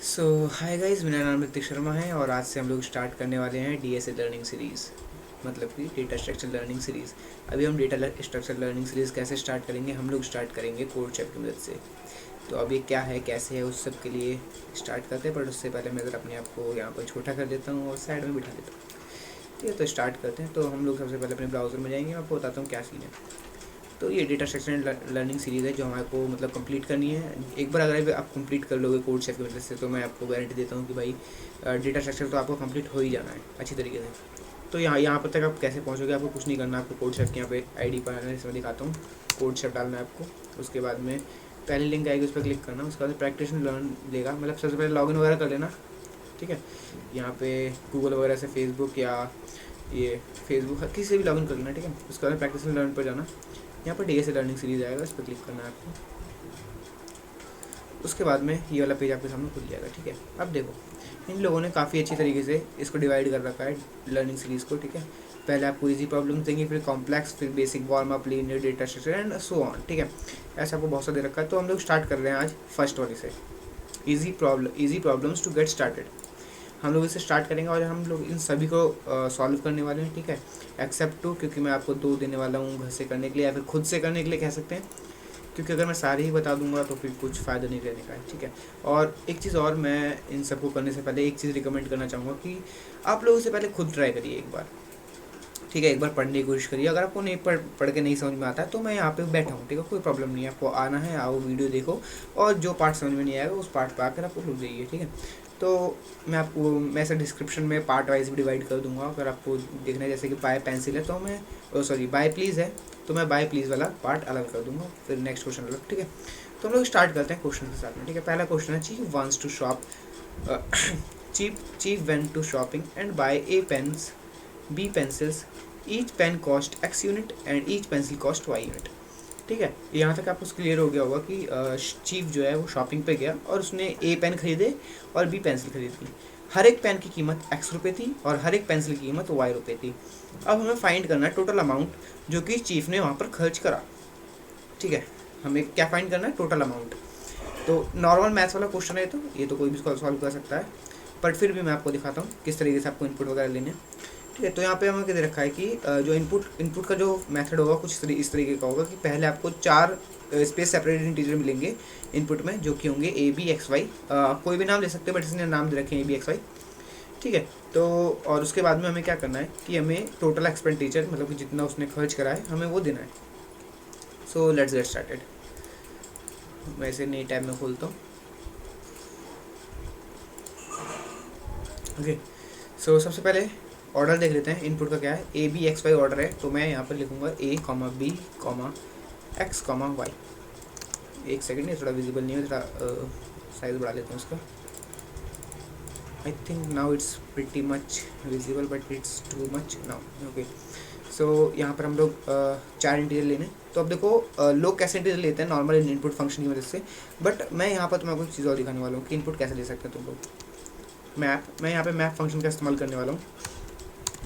सो hi guys, मेरा नाम ऋतिक शर्मा है और आज से हम लोग स्टार्ट करने वाले हैं डीएसए लर्निंग सीरीज़, मतलब कि डेटा स्ट्रक्चर लर्निंग सीरीज़। अभी हम डेटा स्ट्रक्चर लर्निंग सीरीज़ कैसे स्टार्ट करेंगे, हम लोग स्टार्ट करेंगे कोड शेफ की मदद से। तो अब ये क्या है, कैसे है, उस सब के लिए स्टार्ट करते हैं। पर उससे पहले मैं ज़रा अपने आप को यहाँ पर छोटा कर देता हूँ और साइड में बिठा देता हूँ। ठीक है, तो स्टार्ट करते हैं। तो हम लोग सबसे पहले अपने ब्राउज़र में जाएंगे, मैं आपको बताता हूँ क्या सीन है। तो ये data structure and learning series है जो हमारे को मतलब कंप्लीट करनी है। एक बार अगर आप कंप्लीट कर लोगे कोड शेफ की वजह से, तो मैं आपको गारंटी देता हूँ कि भाई डेटा स्ट्रक्चर तो आपको कंप्लीट हो ही जाना है अच्छी तरीके से। तो यहाँ पर तक आप कैसे पहुँचोगे, आपको कुछ नहीं करना। आपको कोड शेफ के यहाँ पे आईडी पर आना है, इसमें दिखाता हूँ। कोड शेफ डालना है आपको। उसके बाद में पहली लिंक आएगी, उस पर क्लिक करना। उसके बाद प्रैक्टिस लर्न लेगा, मतलब सबसे पहले लॉगिन वगैरह कर लेना। ठीक है, यहाँ पे गूगल वगैरह से फेसबुक या ये फेसबुक किसी से भी लॉगिन कर लेना। ठीक है, उसके बाद प्रैक्टिस लर्न पर जाना। यहाँ पर डीएसए लर्निंग सीरीज आएगा, इस पर क्लिक करना है आपको। उसके बाद में ये वाला पेज आपके सामने खुल जाएगा। ठीक है, अब देखो इन लोगों ने काफ़ी अच्छी तरीके से इसको डिवाइड कर रखा है लर्निंग सीरीज़ को। ठीक है, पहले आपको इजी प्रॉब्लम देंगे, फिर कॉम्प्लेक्स, फिर basic, warm up, linear, data structure and so on. ठीक है, ऐसा आपको बहुत सा दे रखा है। तो हम लोग स्टार्ट कर रहे हैं आज फर्स्ट वाले से, easy problems to get started. हम लोग इसे स्टार्ट करेंगे और हम लोग इन सभी को सॉल्व करने वाले हैं। ठीक है, एक्सेप्ट टू, क्योंकि मैं आपको 2 देने वाला हूँ घर से करने के लिए या फिर खुद से करने के लिए कह सकते हैं, क्योंकि अगर मैं सारे ही बता दूंगा तो फिर कुछ फ़ायदा नहीं रहने का है। ठीक है, और एक चीज़ और, मैं इन सबको करने से पहले एक चीज़ रिकमेंड करना चाहूँगा कि आप लोग इसे पहले खुद ट्राई करिए एक बार। ठीक है, एक बार पढ़ने की कोशिश करिए। अगर आपको नहीं पढ़ के नहीं समझ में आता है तो मैं यहाँ पे बैठा हूँ। ठीक है, कोई प्रॉब्लम नहीं है, आपको आना है, आओ, वीडियो देखो, और जो पार्ट समझ में नहीं आएगा उस पार्ट पर आकर आपको रुक जाइए। ठीक है, तो मैं ऐसे डिस्क्रिप्शन में पार्ट वाइज भी डिवाइड कर दूंगा। अगर आपको देखना है, जैसे कि बाय पेंसिल है तो मैं बाय प्लीज़ है तो मैं बाय प्लीज़ वाला पार्ट अलग कर दूंगा, फिर नेक्स्ट क्वेश्चन अलग। ठीक है, तो हम लोग स्टार्ट करते हैं क्वेश्चन के साथ में। ठीक है, पहला क्वेश्चन है, chief wants to shop chief went to shopping and buy A pens, B pencils, each pen cost X unit and each pencil cost Y unit. ठीक है, यहाँ तक आपको क्लियर हो गया होगा कि चीफ जो है वो शॉपिंग पे गया और उसने ए पेन खरीदे और बी पेंसिल खरीदी। हर एक पेन की कीमत एक्स रुपये थी और हर एक पेंसिल की कीमत वाई रुपये थी। अब हमें फाइंड करना है टोटल अमाउंट जो कि चीफ ने वहाँ पर खर्च करा। ठीक है, हमें क्या फाइंड करना है, टोटल अमाउंट। तो नॉर्मल मैथ्स वाला क्वेश्चन है, तो ये तो कोई भी सॉल्व कर सकता है, बट फिर भी मैं आपको दिखाता हूँ किस तरीके से आपको इनपुट वगैरह लेने हैं। ठीक है, तो यहाँ पे हमें क्या दे रखा है कि जो इनपुट का जो मेथड होगा कुछ इस तरीके का होगा कि पहले आपको 4 स्पेस सेपरेटेड इंटीजर मिलेंगे इनपुट में, जो कि होंगे ए बी एक्स वाई। कोई भी नाम ले सकते हैं, बट इसने नाम दे रखे हैं ए बी एक्स वाई। ठीक है, तो और उसके बाद में हमें क्या करना है कि हमें टोटल एक्सपेंडिचर, मतलब कि जितना उसने खर्च करा है, हमें वो देना है। सो लेट्स गेट स्टार्टेड। मैं इसे नई टैब में खोलता हूँ। ओके, सो सबसे पहले ऑर्डर देख लेते हैं इनपुट का क्या है। A B X Y order है, तो मैं यहाँ पर लिखूँगा A comma B comma X comma Y. एक सेकेंड, ये थोड़ा विजिबल नहीं है, थोड़ा साइज़ बढ़ा लेते हैं उसका। I think now it's pretty much visible but it's too much now. Okay, so यहाँ पर हम लोग 4 इंटीजर लेने। तो अब देखो लोग कैसे इंटीजर लेते हैं नॉर्मल इनपुट फंक्शन की मदद से, बट मैं यहाँ पर तुम्हें कुछ चीज़ और दिखाने वाला हूँ कि इनपुट कैसे ले सकते हैं तुम लोग। मैं यहाँ पे मैप फंक्शन का इस्तेमाल करने वाला हूँ।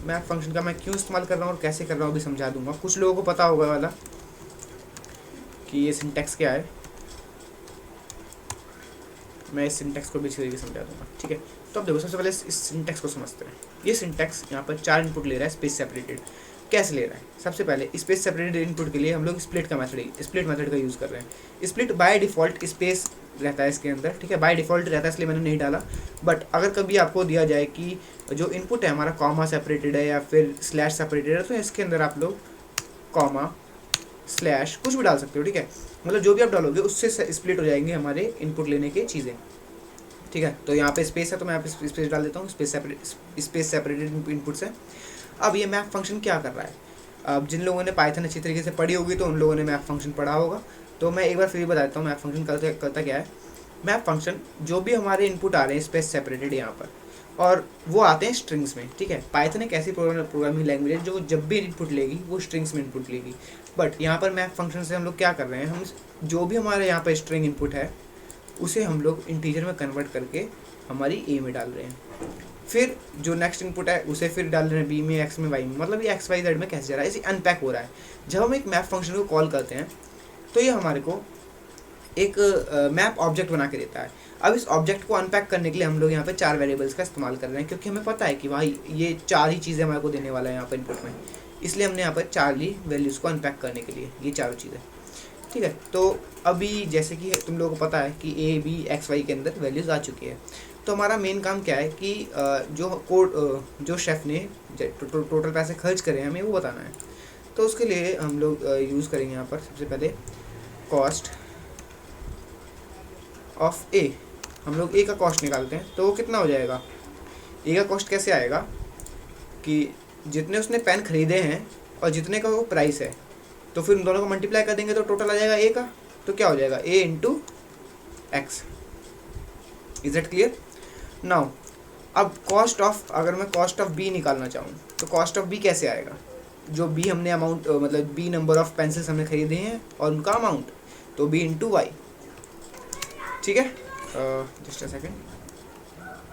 मैप फंक्शन का मैं क्यों इस्तेमाल कर रहा हूँ और कैसे कर रहा हूँ भी समझा दूंगा। कुछ लोगों को पता होगा वाला कि ये सिंटैक्स क्या है, मैं इस सिंटैक्स को भी अच्छी तरीके से समझा दूंगा। ठीक है, तो अब देखो सबसे पहले इस सिंटैक्स को समझते हैं। ये सिंटैक्स यहाँ पर 4 इनपुट ले रहा है स्पेस सेपरेटेड। कैसे ले रहा है, सबसे पहले स्पेस सेपरेटेड इनपुट के लिए हम लोग स्प्लिट मेथड का यूज़ कर रहे हैं। स्प्लिट बाय डिफ़ॉल्ट स्पेस रहता है इसके अंदर। ठीक है, बाय डिफ़ॉल्ट रहता है, इसलिए मैंने नहीं डाला। बट अगर कभी आपको दिया जाए कि जो इनपुट है हमारा कॉमा सेपरेटेड है या फिर स्लैश सेपरेटेड है, तो इसके अंदर आप लोग कॉमा स्लैश कुछ भी डाल सकते हो। ठीक है, मतलब जो भी आप डालोगे उससे स्प्लिट हो जाएंगे हमारे इनपुट लेने की चीज़ें। ठीक है, तो यहाँ पे स्पेस है तो मैं यहाँ पे स्पेस डाल देता हूँ, स्पेस सेपरेटेड इनपुट से। अब ये मैप फंक्शन क्या कर रहा है, अब जिन लोगों ने पाइथन अच्छी तरीके से पढ़ी होगी तो उन लोगों ने मैप फंक्शन पढ़ा होगा। तो मैं एक बार फिर बता देता हूँ मैप फंक्शन करता क्या है। मैप फंक्शन जो भी हमारे इनपुट आ रहे हैं स्पेस सेपरेटेड यहाँ पर, और वो आते हैं स्ट्रिंग्स में। ठीक है, पाइथन एक ऐसी प्रोग्रामिंग लैंग्वेज है जो जब भी इनपुट लेगी वो स्ट्रिंग्स में इनपुट लेगी। बट यहाँ पर मैप फंक्शन से हम लोग क्या कर रहे हैं, हम जो भी हमारे यहाँ पर स्ट्रिंग इनपुट है उसे हम लोग इंटीजर में कन्वर्ट करके हमारी ए में डाल रहे हैं। फिर जो नेक्स्ट इनपुट है उसे फिर डाल रहे हैं बी में, एक्स में, वाई में। मतलब ये एक्स वाई जेड में कैसे जा रहा है, इसे अनपैक हो रहा है। जब हम एक मैप फंक्शन को कॉल करते हैं तो ये हमारे को एक मैप ऑब्जेक्ट बना के देता है। अब इस ऑब्जेक्ट को अनपैक करने के लिए हम लोग यहाँ पे 4 वेरिएबल्स का इस्तेमाल कर रहे हैं, क्योंकि हमें पता है कि भाई ये 4 ही चीज़ें हमारे को देने वाला है यहाँ पर इनपुट में, इसलिए हमने यहाँ पर 4 ली वैल्यूज़ को अनपैक करने के लिए ये 4 चीज़ें। ठीक है, तो अभी जैसे कि तुम लोगों को पता है कि ए बी एक्स वाई के अंदर वैल्यूज़ आ चुकी है, तो हमारा मेन काम क्या है कि जो शेफ़ ने टोटल पैसे खर्च करे हैं हमें वो बताना है। तो उसके लिए हम लोग यूज़ करेंगे यहाँ पर सबसे पहले कॉस्ट ऑफ ए। हम लोग ए का कॉस्ट निकालते हैं, तो वो कितना हो जाएगा। ए का कॉस्ट कैसे आएगा कि जितने उसने पेन खरीदे हैं और जितने का वो प्राइस है, तो फिर उन दोनों को मल्टीप्लाई कर देंगे तो टोटल आ जाएगा ए का। तो क्या हो जाएगा A into X. Is that clear. Now अब कॉस्ट ऑफ, अगर मैं कॉस्ट ऑफ बी निकालना चाहूँ तो कॉस्ट ऑफ बी कैसे आएगा। जो बी हमने अमाउंट मतलब बी नंबर ऑफ पेंसिल्स हमने खरीदे हैं और उनका अमाउंट, तो बी इंटू वाई। ठीक है, जस्ट अ सेकेंड।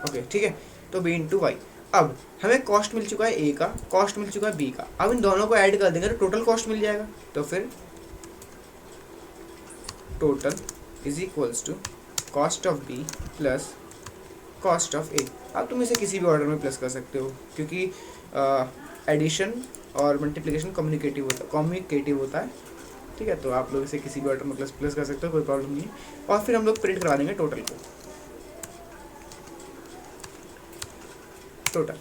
ओके ठीक है, तो बी इंटू वाई। अब हमें कॉस्ट मिल चुका है ए का, कॉस्ट मिल चुका है बी का। अब इन दोनों को ऐड कर देंगे तो टोटल कॉस्ट मिल जाएगा। तो फिर total is equals to cost of B plus cost of A. अब तुम इसे किसी भी ऑर्डर में प्लस कर सकते हो, क्योंकि एडिशन और मल्टीप्लिकेशन कम्युनिकेटिव होता है। ठीक है, तो आप लोग इसे किसी भी ऑर्डर में प्लस कर सकते हो, कोई प्रॉब्लम नहीं है। और फिर हम लोग प्रिंट करवा देंगे टोटल को, टोटल।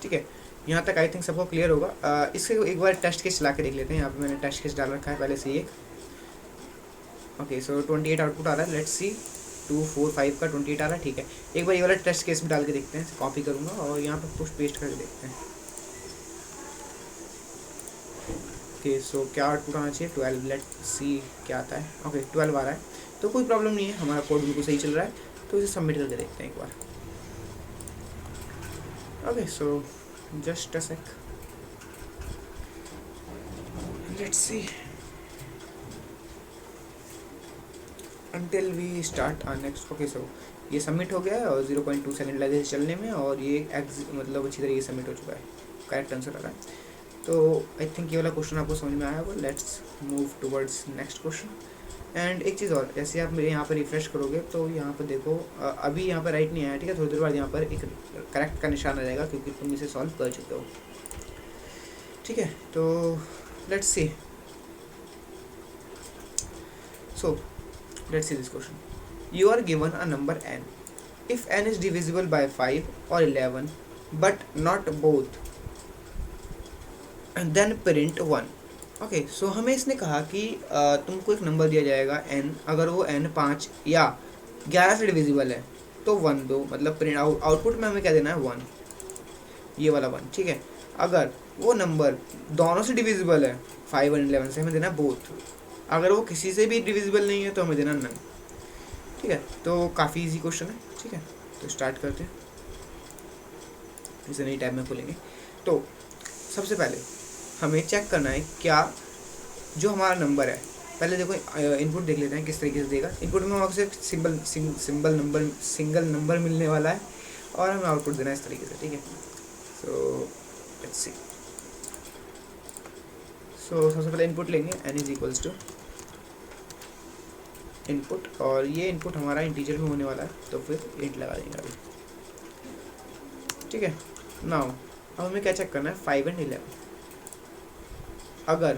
ठीक है, यहाँ तक आई थिंक सबको क्लियर होगा। इसके एक बार टेस्ट केस चला के देख लेते हैं। यहाँ पे मैंने टेस्ट केस डाल रखा है पहले से ही एक। ओके, सो 28 आउटपुट आ रहा है। लेट्स सी 2 4 5 का 28 आ रहा है। ठीक है, एक बार ये वाला टेस्ट केस में डाल के देखते हैं। कॉपी करूँगा और यहाँ पर पुश पेस्ट करके देखते हैं। ओके, सो क्या आउटपुट आना चाहिए 12। लेट्स सी क्या आता है। ओके 12 आ रहा है, तो कोई प्रॉब्लम नहीं है, हमारा कोड बिल्कुल सही चल रहा है। तो इसे सबमिट करके देखते हैं एक बार। Okay, so just a sec, let's see until we start our next। Okay, so ये सबमिट हो गया है और 0.2 सेकंड लगे चलने में, और ये मतलब अच्छी तरीके से सबमिट हो चुका है। करेक्ट आंसर आ रहा है। तो आई थिंक ये वाला क्वेश्चन आपको समझ में आया होगा। Let's move towards next question. And एक चीज़ और, जैसे आप मेरे यहाँ पर रिफ्रेश करोगे तो यहाँ पर देखो अभी यहाँ पर राइट नहीं आया। ठीक है, थोड़ी देर बाद यहाँ पर एक करेक्ट का निशान आ जाएगा, क्योंकि तुम इसे सॉल्व कर चुके हो। ठीक है, तो let's see. So let's see this question. You are given a number n. If n is divisible by 5 or 11 but not both, then print 1. Okay, so हमें इसने कहा कि तुमको एक नंबर दिया जाएगा n, अगर वो n 5 या 11 से डिविजिबल है तो 1 दो, मतलब प्रिंट आउटपुट में हमें क्या देना है 1, ये वाला 1। ठीक है, अगर वो नंबर दोनों से डिविजिबल है 5 और 11 से, हमें देना बोथ। अगर वो किसी से भी डिविजिबल नहीं है तो हमें देना नन। ठीक है, तो काफ़ी इजी क्वेश्चन है। ठीक है, तो स्टार्ट करते हैं, इसे नई टैब में खोलेंगे। तो सबसे पहले हमें चेक करना है क्या जो हमारा नंबर है। पहले देखो इनपुट देख लेते हैं किस तरीके से देगा। इनपुट में हमें सिर्फ सिंगल नंबर मिलने वाला है और हमें आउटपुट देना है इस तरीके से। ठीक है, सो लेट्स सी। सो सबसे पहले इनपुट लेंगे, n is equals to input, और ये इनपुट हमारा इंटीजर में होने वाला है, तो फिर इंट लगा देंगे अभी। ठीक है, नाउ अब हमें क्या चेक करना है 5 एंड 11। अगर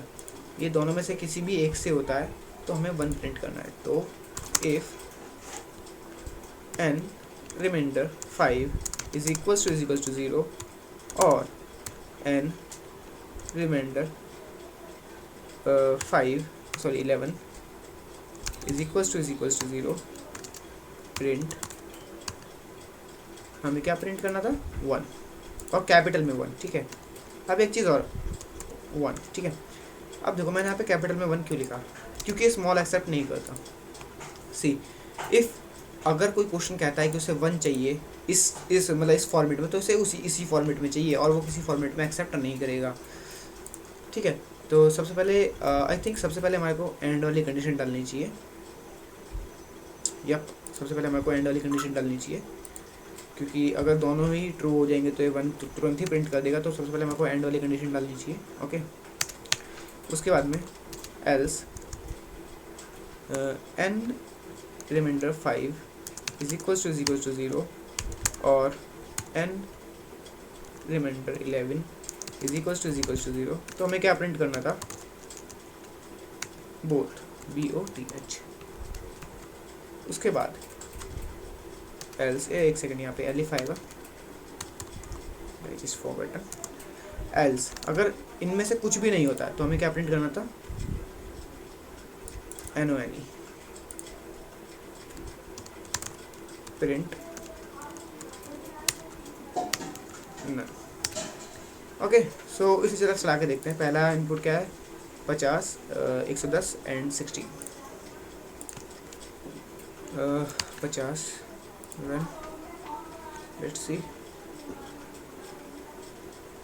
ये दोनों में से किसी भी एक से होता है तो हमें 1 प्रिंट करना है। तो if n remainder 5 is equals to 0 और n remainder 11 is equals to 0, print, हमें क्या प्रिंट करना था 1 और कैपिटल में 1। ठीक है, अब एक चीज़ और 1। ठीक है, अब देखो मैंने यहाँ पे कैपिटल में 1 क्यों लिखा, क्योंकि स्मॉल एक्सेप्ट नहीं करता। सी इफ़ अगर कोई क्वेश्चन कहता है कि उसे 1 चाहिए इस मतलब इस फॉर्मेट में, तो उसे इसी फॉर्मेट में चाहिए और वो किसी फॉर्मेट में एक्सेप्ट नहीं करेगा। ठीक है, तो सबसे पहले आई थिंक सबसे पहले हमारे को एंड वाली कंडीशन डालनी चाहिए। यप, सबसे पहले हमारे को एंड वाली कंडीशन डालनी चाहिए, क्योंकि अगर दोनों ही ट्रू हो जाएंगे तो ये 1 तुरंत ही प्रिंट कर देगा। तो सबसे पहले हमारे को एंड वाली कंडीशन डालनी चाहिए। ओके, उसके बाद में else n remainder 5 is equals to 0 और n remainder 11 is equals to 0, तो हमें क्या प्रिंट करना था, बोथ, BOTH। उसके बाद एल्स, एक सेकंड, यहाँ पे एलिफ आएगा, जस्ट फॉरगॉटन, एल्स अगर इनमें से कुछ भी नहीं होता है तो हमें क्या प्रिंट करना था, NONE, प्रिंट नन। ओके, सो इसी तरह चला के देखते हैं। पहला इनपुट क्या है, 50, 110 and 60, 50 run, let's see,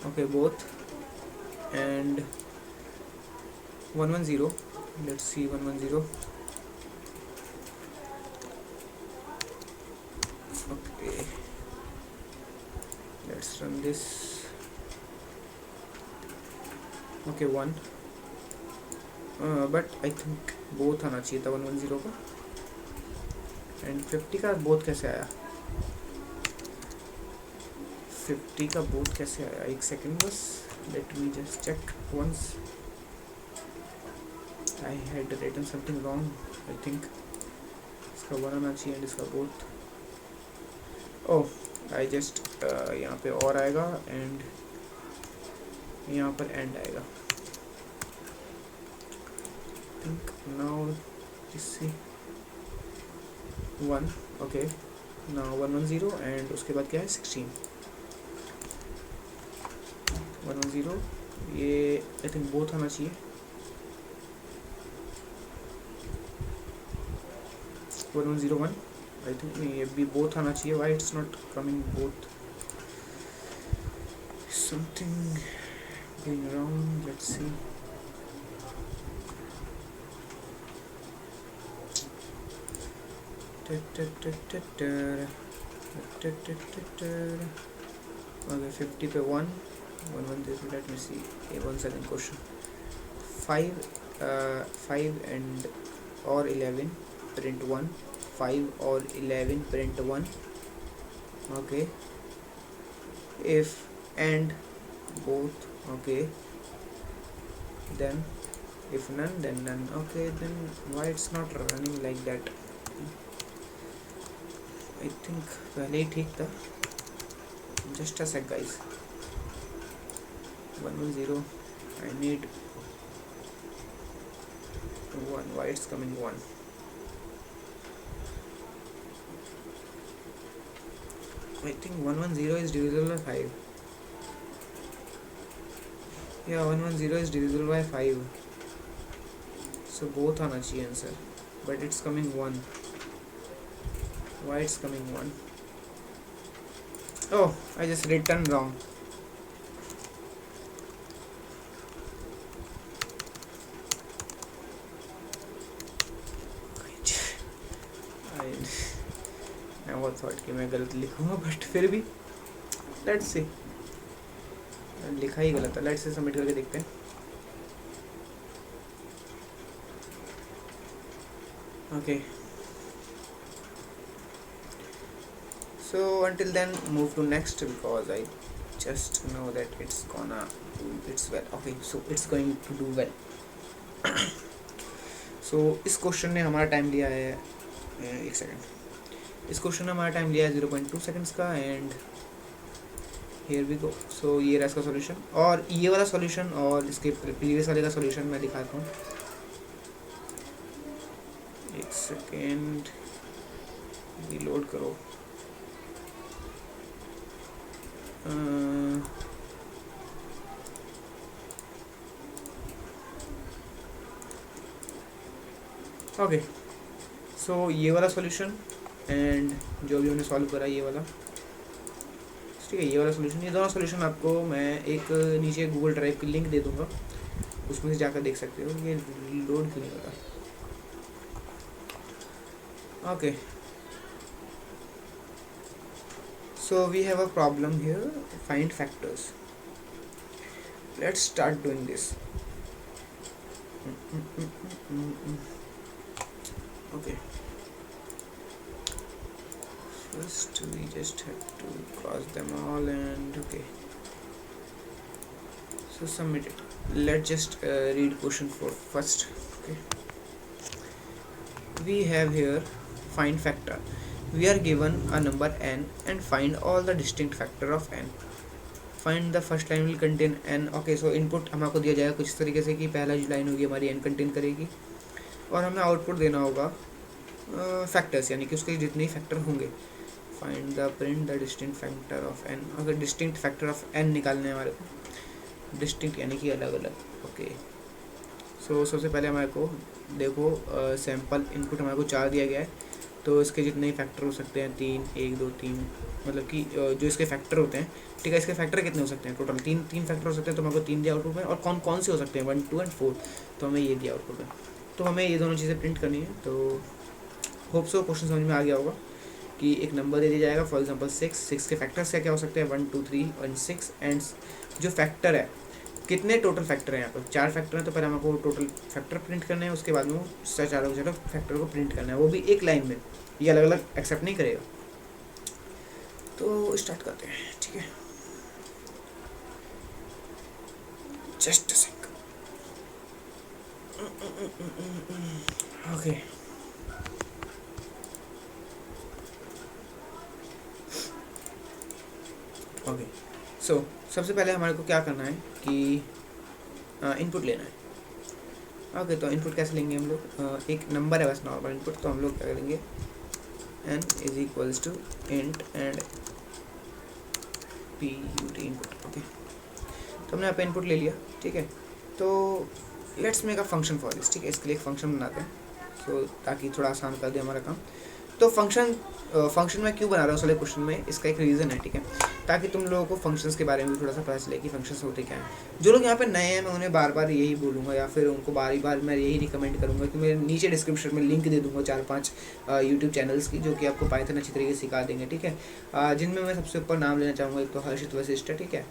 okay, both, and 110, let's see, 110, okay, let's run this, okay, 1, but I think both आना चाहिए था 110 का, एंड 50 का बोथ कैसे आया, 50 का बोथ कैसे आया, एक सेकेंड बस, let me just check once, I had written something wrong, I think इसका 1 आना चाहिए एंड इसका बोथ, ओह आई जस्ट यहाँ पे और आएगा एंड यहाँ पर एंड आएगा, think now see 1, okay, now 110 and उसके बाद क्या है 16, 110, ये आई थिंक बोथ आना चाहिए, 1101, आई थिंक ये भी बोथ आना चाहिए, why it's not coming both, something going wrong, let's see, okay, 50 पे 1, 110, let me see, one second question, 5 and or 11 print 1, 5 or 11 print 1, okay, if and both, okay, then if none then none, okay, then why it's not running like that, I think पहले ही ठीक था, just a sec guys, 110, I need 1, why it's coming 1, I think 110 is divisible by 5, yeah, 110 is divisible by 5, so both आना चाहिए answer, but it's coming 1, why it's coming 1, oh I just written wrong, I never thought कि मैं गलत लिखूँगा, but फिर भी let's see, लिखा ही गलत है, लेट्स से सबमिट करके देखते हैं, okay, so until then move to next because I just know that it's gonna do its well, okay, so it's going to do well, so इस question ने हमारा time लिया है, एक सेकेंड, इस क्वेश्चन ने हमारा टाइम लिया है 0.2 सेकेंड्स का, एंड हियर वी गो, सो ये रहा इसका सॉल्यूशन, और ये वाला सॉल्यूशन और इसके प्रीवियस वाले का सॉल्यूशन मैं दिखाता हूँ, एक सेकेंड, रीलोड करो, ओके, सो ये वाला सॉल्यूशन एंड जो भी हमने सॉल्व करा ये वाला, ठीक है, ये वाला सॉल्यूशन, ये दोनों सॉल्यूशन आपको मैं एक नीचे गूगल ड्राइव की लिंक दे दूंगा, उसमें से जाकर देख सकते हो, ये लोड क्यों नहीं होता, okay, so we have a problem here, find factors, let's start doing this, Okay, first we just have to cross them all and okay, so submit it. Let's just read question 4 first. Okay, we have here find factor. We are given a number n and find all the distinct factor of n. Find the first line will contain N. Okay, so input हमको दिया जाएगा कुछ इस तरीके से कि पहला जो लाइन होगी हमारी एन कंटेन करेगी और हमें आउटपुट देना होगा फैक्टर्स, यानी कि उसके जितने फैक्टर होंगे. Find the print the distinct factor of N. अगर डिस्टिंक्ट फैक्टर ऑफ एन निकालने हैं हमारे को, डिस्टिंक्ट यानी कि अलग अलग. ओके, सो सबसे पहले हमारे को देखो सैम्पल इनपुट हमारे को 4 दिया गया है, तो इसके जितने फैक्टर हो सकते हैं 3, 1, 2, 3, मतलब कि जो इसके फैक्टर होते हैं, ठीक है, इसके फैक्टर कितने हो सकते हैं टोटल 3 फैक्टर हो सकते हैं, तो हमको 3 दिया आउटपुट में. और कौन कौन से हो सकते हैं 1, 2 एंड 4, तो हमें ये दिया आउटपुट में. तो हमें ये दोनों चीज़ें प्रिंट करनी है. तो होप सो क्वेश्चन समझ में आ गया होगा कि एक नंबर दे दिया जाएगा, फॉर एग्जांपल 6 के फैक्टर्स क्या हो सकते हैं 1, 2, 3 और 6, एंड जो फैक्टर है कितने टोटल फैक्टर हैं यहाँ पर 4 फैक्टर हैं, तो पहले हमको टोटल फैक्टर प्रिंट करने हैं, उसके बाद में चारों फैक्टर को प्रिंट करना है, वो भी एक लाइन में, ये अलग अलग एक्सेप्ट नहीं करेगा. तो स्टार्ट करते हैं. ठीक है, just a sec. Okay, okay, so सबसे पहले हमारे को क्या करना है कि इनपुट लेना है. ओके, तो इनपुट कैसे लेंगे हम लोग, एक नंबर है बस नॉर्मल इनपुट, तो हम लोग क्या करेंगे n is equals to int and put input. Okay, तो हमने यहाँ पे इनपुट ले लिया. ठीक है, तो let's make a function for this. ठीक है, इसके लिए एक फंक्शन बनाते हैं, सो ताकि थोड़ा आसान कर दे हमारा काम. तो फंक्शन मैं क्यों बना रहा हूँ सारे क्वेश्चन में, इसका एक रीज़न है. ठीक है, ताकि तुम लोगों को फंक्शंस के बारे में भी थोड़ा सा पता चले कि फंक्शंस होते क्या हैं. जो लोग यहाँ पे नए हैं मैं उन्हें बार बार यही बोलूँगा, या फिर उनको बार बार मैं यही रिकमेंड करूँगा कि मैं नीचे डिस्क्रिप्शन में लिंक दे दूँगा 4-5 यूट्यूब चैनल्स की, जो कि आपको पाइथन अच्छी तरीके से सिखा देंगे. ठीक है, जिनमें मैं सबसे ऊपर नाम लेना चाहूँगा, एक तो हर्षित वशिष्ठ है. ठीक है,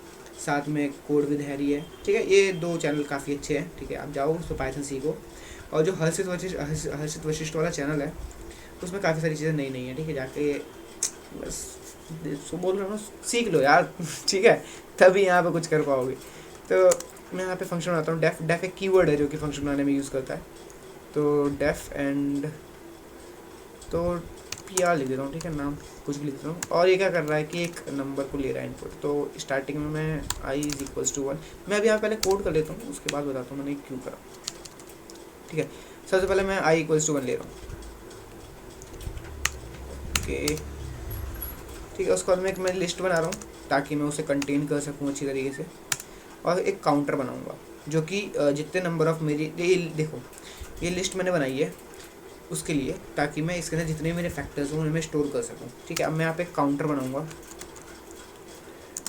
साथ में कोड विद हैरी है. ठीक है, ये 2 चैनल काफ़ी अच्छे हैं. ठीक है, आप जाओ उस पर पाइथन सीखो. और जो हर्षित वशिष्ठ वाला चैनल है उसमें काफ़ी सारी चीज़ें नई नई हैं. ठीक है, जाके बस सो बोल रहा हूँ सीख लो यार. ठीक है, तभी यहाँ पे कुछ कर पाओगे. तो मैं यहाँ पे फंक्शन बनाता हूँ. डेफ एक कीवर्ड है जो कि फंक्शन बनाने में यूज़ करता है. तो डेफ एंड तो PR लिख देता हूँ. ठीक है, नाम कुछ भी लिख देता हूँ. और ये क्या कर रहा है कि एक नंबर को ले रहा है इनपुट. तो स्टार्टिंग में मैं i इज इक्वल्स टू 1. मैं अभी यहाँ पहले कोड कर लेता हूँ, उसके बाद बताता हूँ मैंने क्यों करा. ठीक है, सबसे पहले मैं i इक्वल्स टू 1 ले रहा हूँ. ओके, ठीक है, उसके बाद मैं लिस्ट बना रहा हूँ ताकि मैं उसे कंटेन कर सकूँ अच्छी तरीके से. और एक काउंटर बनाऊँगा जो कि जितने नंबर ऑफ मेरी ये देखो ये लिस्ट मैंने बनाई है उसके लिए, ताकि मैं इसके अंदर जितने मेरे फैक्टर्स हों उन्हें मैं स्टोर कर सकूँ. ठीक है, अब मैं यहाँ पे एक काउंटर बनाऊँगा.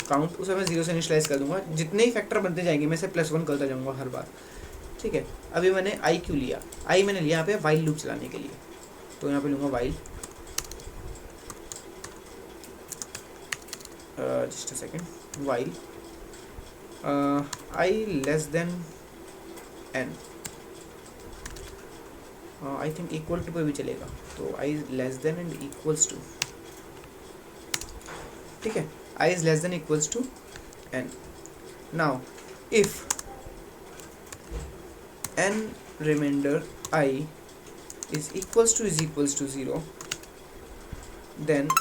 काउंट उसे मैं 0 से इनिशियलाइज कर दूँगा. जितने ही फैक्टर बनते जाएंगे मैं इसे +1 करता जाऊँगा हर बार. ठीक है, अभी मैंने i क्यों लिया, i मैंने लिया यहाँ पे वाइल लूप चलाने के लिए. तो यहाँ पे लूँगा while, just a second, while I less than n, I think equal to पे भी चलेगा. तो I less than and equals to. ठीक है, I is less than equals to n. Now if n remainder I is equals to 0, then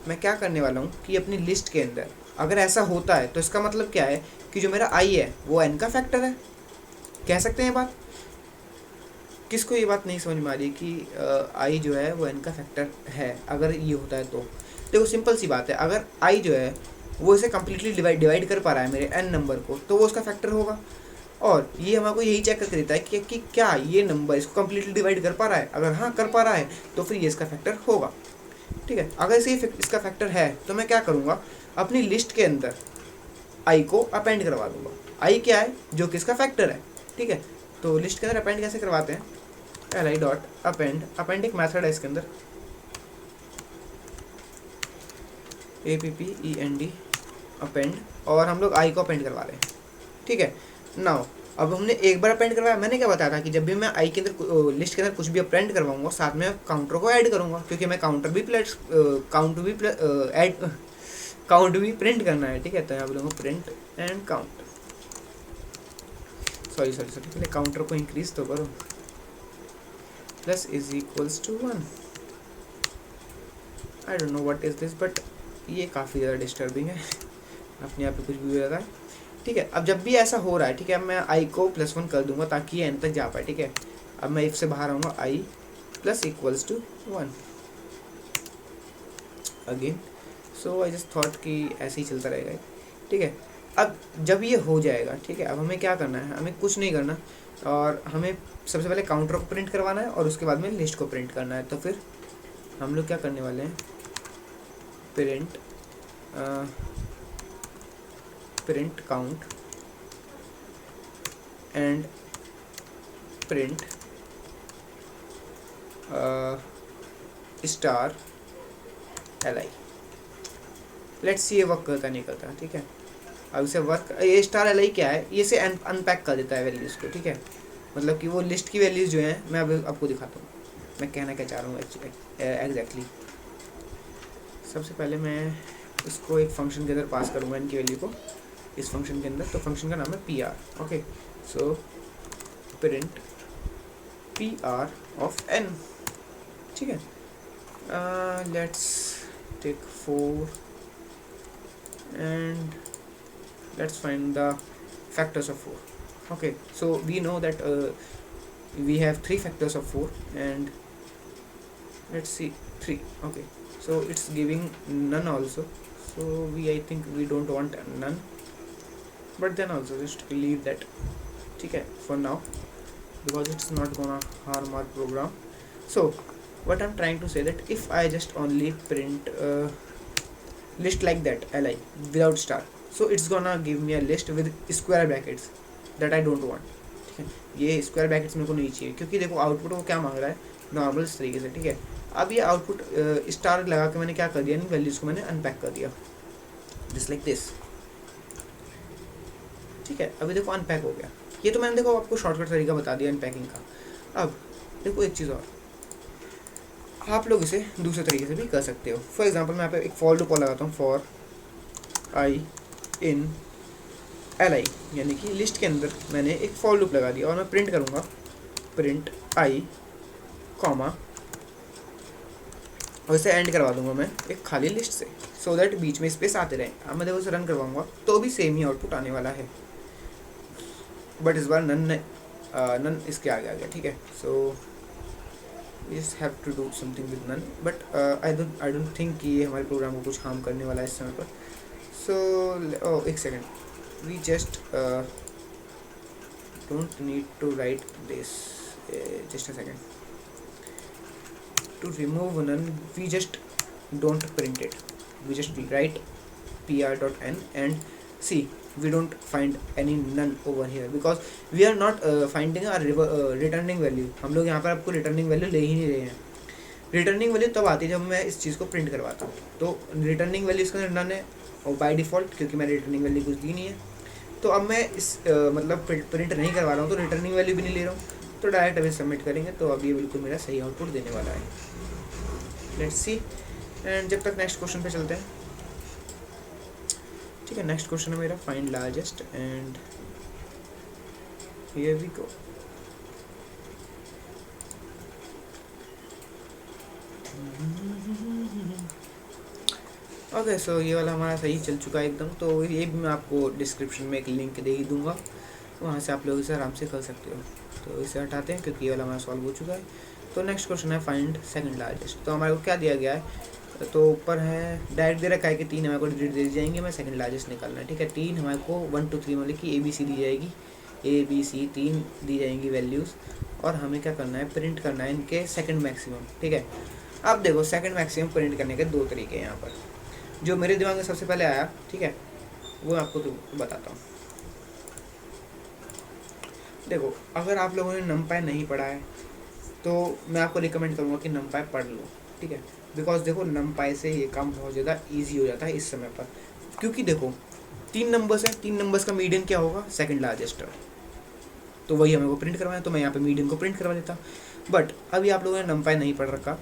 मैं क्या करने वाला हूँ कि अपनी लिस्ट के अंदर अगर ऐसा होता है तो इसका मतलब क्या है कि जो मेरा i है वो n का फैक्टर है. कह सकते हैं ये बात. किसको ये बात नहीं समझ में आ रही कि i जो है वो n का फैक्टर है अगर ये होता है. तो देखो सिंपल सी बात है, अगर i जो है वो इसे कम्प्लीटली डिवाइड कर पा रहा है मेरे n नंबर को, तो वो उसका फैक्टर होगा. और ये हमको यही चेक करके देता है कि क्या ये नंबर इसको कम्प्लीटली डिवाइड कर पा रहा है. अगर हाँ कर पा रहा है तो फिर ये इसका फैक्टर होगा. ठीक है, अगर इसका फैक्टर है तो मैं क्या करूँगा, अपनी लिस्ट के अंदर i को अपेंड करवा दूंगा. i क्या है, जो कि इसका फैक्टर है. ठीक है, तो लिस्ट के अंदर अपेंड कैसे करवाते हैं, li डॉट अपेंड एक मेथड है इसके अंदर, append अपेंड, और हम लोग i को अपेंड करवा रहे हैं. ठीक है, नाउ अब हमने एक बार अपेंड करवाया, मैंने क्या बताया था कि जब भी मैं आई के अंदर लिस्ट के अंदर कुछ भी अपेंड करवाऊंगा साथ में काउंटर को ऐड करूंगा, क्योंकि मैं काउंट भी प्रिंट करना है, ठीक है। तो यहाँ बोलूँगा प्रिंट एंड काउंट, सॉरी पहले काउंटर को इंक्रीज तो करो, plus is equals to 1। I don't know what is this, but ये काफ़ी ज़्यादा डिस्टर्बिंग है, अपने आप पे कुछ भी हो जाता है, ठीक है। अब जब भी ऐसा हो रहा है, ठीक है, मैं आई को +1 कर दूंगा ताकि ये एन तक जा पाए, ठीक है। अब मैं इफ से बाहर आऊँगा, I plus equals to 1 again. So I just thought कि ऐसे ही चलता रहेगा, ठीक है। अब जब ये हो जाएगा, ठीक है, अब हमें क्या करना है, हमें कुछ नहीं करना, और हमें सबसे पहले काउंटर को प्रिंट करवाना है और उसके बाद में लिस्ट को प्रिंट करना है। तो फिर हम लोग क्या करने वाले हैं, print count and print star LI। Let's see ये वर्क करता नहीं करता, ठीक है। अब इसे वर्क, ये स्टार LI क्या है, ये से अनपैक कर देता है वैल्यूज़ को, ठीक है। मतलब कि वो लिस्ट की वैल्यूज़ जो हैं, मैं अब आपको दिखाता हूँ मैं कहना क्या चाह रहा हूँ एग्जैक्टली। सबसे पहले मैं इसको एक फंक्शन के अंदर पास करूँगा इनकी वैल्यू को, इस फंक्शन के अंदर। तो फंक्शन का नाम है PR, okay. So print PR of n, ठीक है। Let's take 4 and let's find the factors of 4, okay। So we know that we have 3 factors of 4, and let's see 3, okay। So it's giving none also, so I think we don't want none, but then also just leave that, ठीक है, for now, because it's not gonna harm our program। So what I'm trying to say that if I just only print list like that LI without star, so it's gonna give me a list with square brackets that I don't want, ठीक है। ये square brackets मेरे को नहीं चाहिए, क्योंकि देखो output वो क्या मांग रहा है, नॉर्मल इस तरीके से, ठीक है। अब ये आउटपुट स्टार लगा के मैंने क्या कर दिया, इन वैल्यूज़ को मैंने अनपैक कर दिया, जस्ट लाइक दिस, ठीक है। अभी देखो अनपैक हो गया, ये तो मैंने देखो आपको शॉर्टकट तरीका बता दिया अनपैकिंग का। अब देखो एक चीज़ और, आप लोग इसे दूसरे तरीके से भी कर सकते हो। फॉर एग्जांपल मैं यहाँ पे एक फॉर लूप लगाता हूँ, फॉर आई इन LI, यानी कि लिस्ट के अंदर मैंने एक फॉर लूप लगा दिया, और मैं प्रिंट करूँगा प्रिंट आई कॉमा, और इसे एंड करवा दूंगा मैं एक खाली लिस्ट से, सो दैट बीच में स्पेस आते रहें। अब मैं देखो इसे रन करवाऊँगा तो भी सेम ही आउटपुट आने वाला है, बट इस बार नन इसके आगे आ गया, ठीक है। सो we just have to do something with none, but I don't think कि ये हमारे प्रोग्राम को कुछ हार्म करने वाला है इस समय पर। So एक second, we just don't need to write this, just a second, to remove none we just don't print it, we just write pr.n and see we don't find any none over here because we are not finding a returning value। हम लोग यहाँ पर आपको returning value ले ही नहीं रहे हैं। Returning value तब आती है जब मैं इस चीज़ को प्रिंट करवाता हूँ, तो रिटर्निंग वैल्यू इसका नन है, और बाय डिफ़ॉल्ट क्योंकि मैंने रिटर्निंग वैल्यू कुछ दी नहीं है, तो अब मैं इस मतलब प्रिंट नहीं करवा रहा हूँ, तो रिटर्निंग वैल्यू भी नहीं ले रहा हूँ, तो डायरेक्ट अभी सबमिट करेंगे, तो अब ये बिल्कुल मेरा सही आउटपुट देने वाला है। लेट्स सी, एंड जब तक नेक्स्ट क्वेश्चन पे चलते हैं, ठीक है। नेक्स्ट क्वेश्चन है मेरा find largest, and here we go. Okay, so ये वाला हमारा सही चल चुका है एकदम, तो ये भी मैं आपको डिस्क्रिप्शन में एक लिंक दे ही दूंगा, वहाँ से आप लोग इसे आराम से कर सकते हो। तो इसे हटाते हैं क्योंकि ये वाला हमारा सॉल्व हो चुका है। तो नेक्स्ट क्वेश्चन है फाइंड सेकंड लार्जेस्ट। तो हमारे को क्या दिया गया है, तो ऊपर है डायरेक्ट दे रखा है कि 3 हमारे को डिजिट दे दी जाएंगे, मैं सेकंड लार्जेस्ट निकालना है, ठीक है। 3 हमारे को 1 2 3 मतलब कि ABC दी जाएगी, ABC 3 दी जाएंगी वैल्यूज़, और हमें क्या करना है, प्रिंट करना है इनके सेकंड मैक्सिमम, ठीक है। अब देखो सेकंड मैक्सिमम प्रिंट करने के 2 तरीके हैं यहाँ पर, जो मेरे दिमाग में सबसे पहले आया, ठीक है, वो आपको तो बताता हूँ। देखो अगर आप लोगों ने नमपाई नहीं पढ़ा है तो मैं आपको रिकमेंड करूँगा कि नमपाई पढ़ लो, ठीक है। बिकॉज देखो नमपाई से ये काम बहुत ज़्यादा ईजी हो जाता है इस समय पर, क्योंकि देखो 3 नंबर्स हैं, 3 नंबर्स का मीडियन क्या होगा, सेकंड लार्जेस्ट, तो वही हमें को प्रिंट करवाना है, तो मैं यहाँ पे मीडियन को प्रिंट करवा देता। बट अभी आप लोगों ने नंपाई नहीं पढ़ रखा,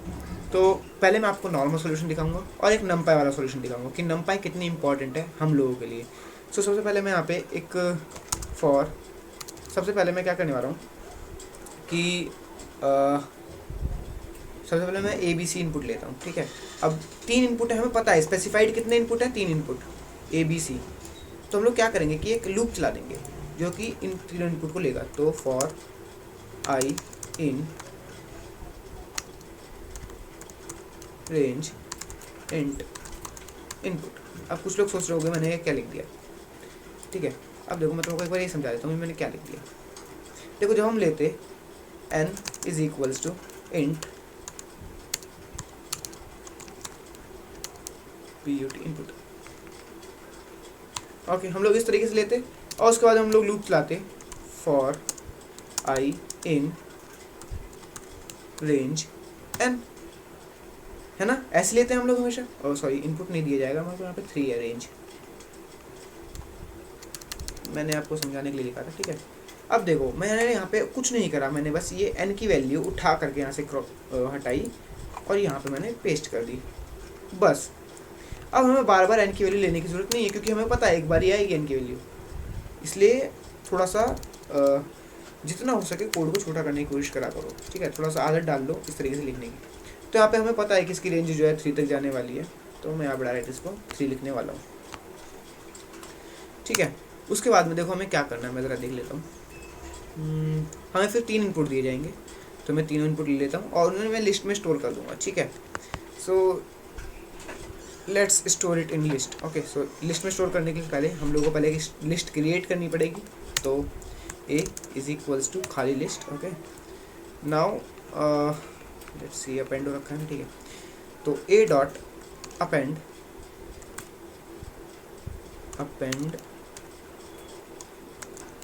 तो पहले मैं आपको नॉर्मल सोल्यूशन दिखाऊंगा और एक नंपाई वाला सोल्यूशन दिखाऊंगा कि नंपाई कितनी इंपॉर्टेंट है हम लोगों के लिए। सो सबसे पहले मैं यहाँ पे एक फॉर, सबसे पहले मैं क्या करने वाला हूँ कि सबसे पहले मैं ए बी सी इनपुट लेता हूँ, ठीक है। अब 3 इनपुट है, हमें पता है स्पेसिफाइड कितने इनपुट है, 3 इनपुट ए बी सी। तो हम लोग क्या करेंगे कि एक लूप चला देंगे जो कि इन 3 इनपुट को लेगा। तो for I in range int input. अब कुछ लोग सोच रहे होंगे मैंने क्या लिख दिया, ठीक है। अब देखो मैं तुमको एक बार ये समझा देता हूँ मैंने क्या लिख दिया। देखो जब हम लेते n is equals to int input, okay, हम लोग इस तरीके से लेते और उसके बाद हम लोग लूप चलाते for I in range n, है ना, ऐसे लेते हैं हम लोग हमेशा। और सॉरी इनपुट नहीं दिया जाएगा हमारे को, यहाँ पे 3 है रेंज, मैंने आपको समझाने के लिए लिखा था, ठीक है। अब देखो मैंने यहाँ पे कुछ नहीं करा, मैंने बस ये n की वैल्यू उठा करके यहाँ से हटाई और यहाँ पे मैंने पेस्ट कर दी, बस। अब हमें बार बार n की वैल्यू लेने की ज़रूरत नहीं है क्योंकि हमें पता है एक बार ही आएगी n की वैल्यू। इसलिए थोड़ा सा जितना हो सके कोड को छोटा करने की कोशिश करा करो, ठीक है। थोड़ा सा आदत डाल लो इस तरीके से लिखने की। तो यहाँ पे हमें पता है कि इसकी रेंज जो है 3 तक जाने वाली है, तो मैं यहाँ पर डायरेक्ट इसको 3 लिखने वाला हूँ, ठीक है। उसके बाद में देखो हमें क्या करना है, मैं ज़रा देख लेता हूँ। हमें फिर 3 इनपुट दिए जाएंगे, तो मैं तीनों इनपुट ले लेता हूँ और उन्हें मैं लिस्ट में स्टोर कर दूँगा, ठीक है। So let's store it in list, okay. So list में स्टोर करने के पहले हम लोगों को पहले एक लिस्ट क्रिएट करनी पड़ेगी। तो ए इज इक्वल्स टू खाली list, okay. Now let's see append हो रखा है, ठीक है। तो A dot append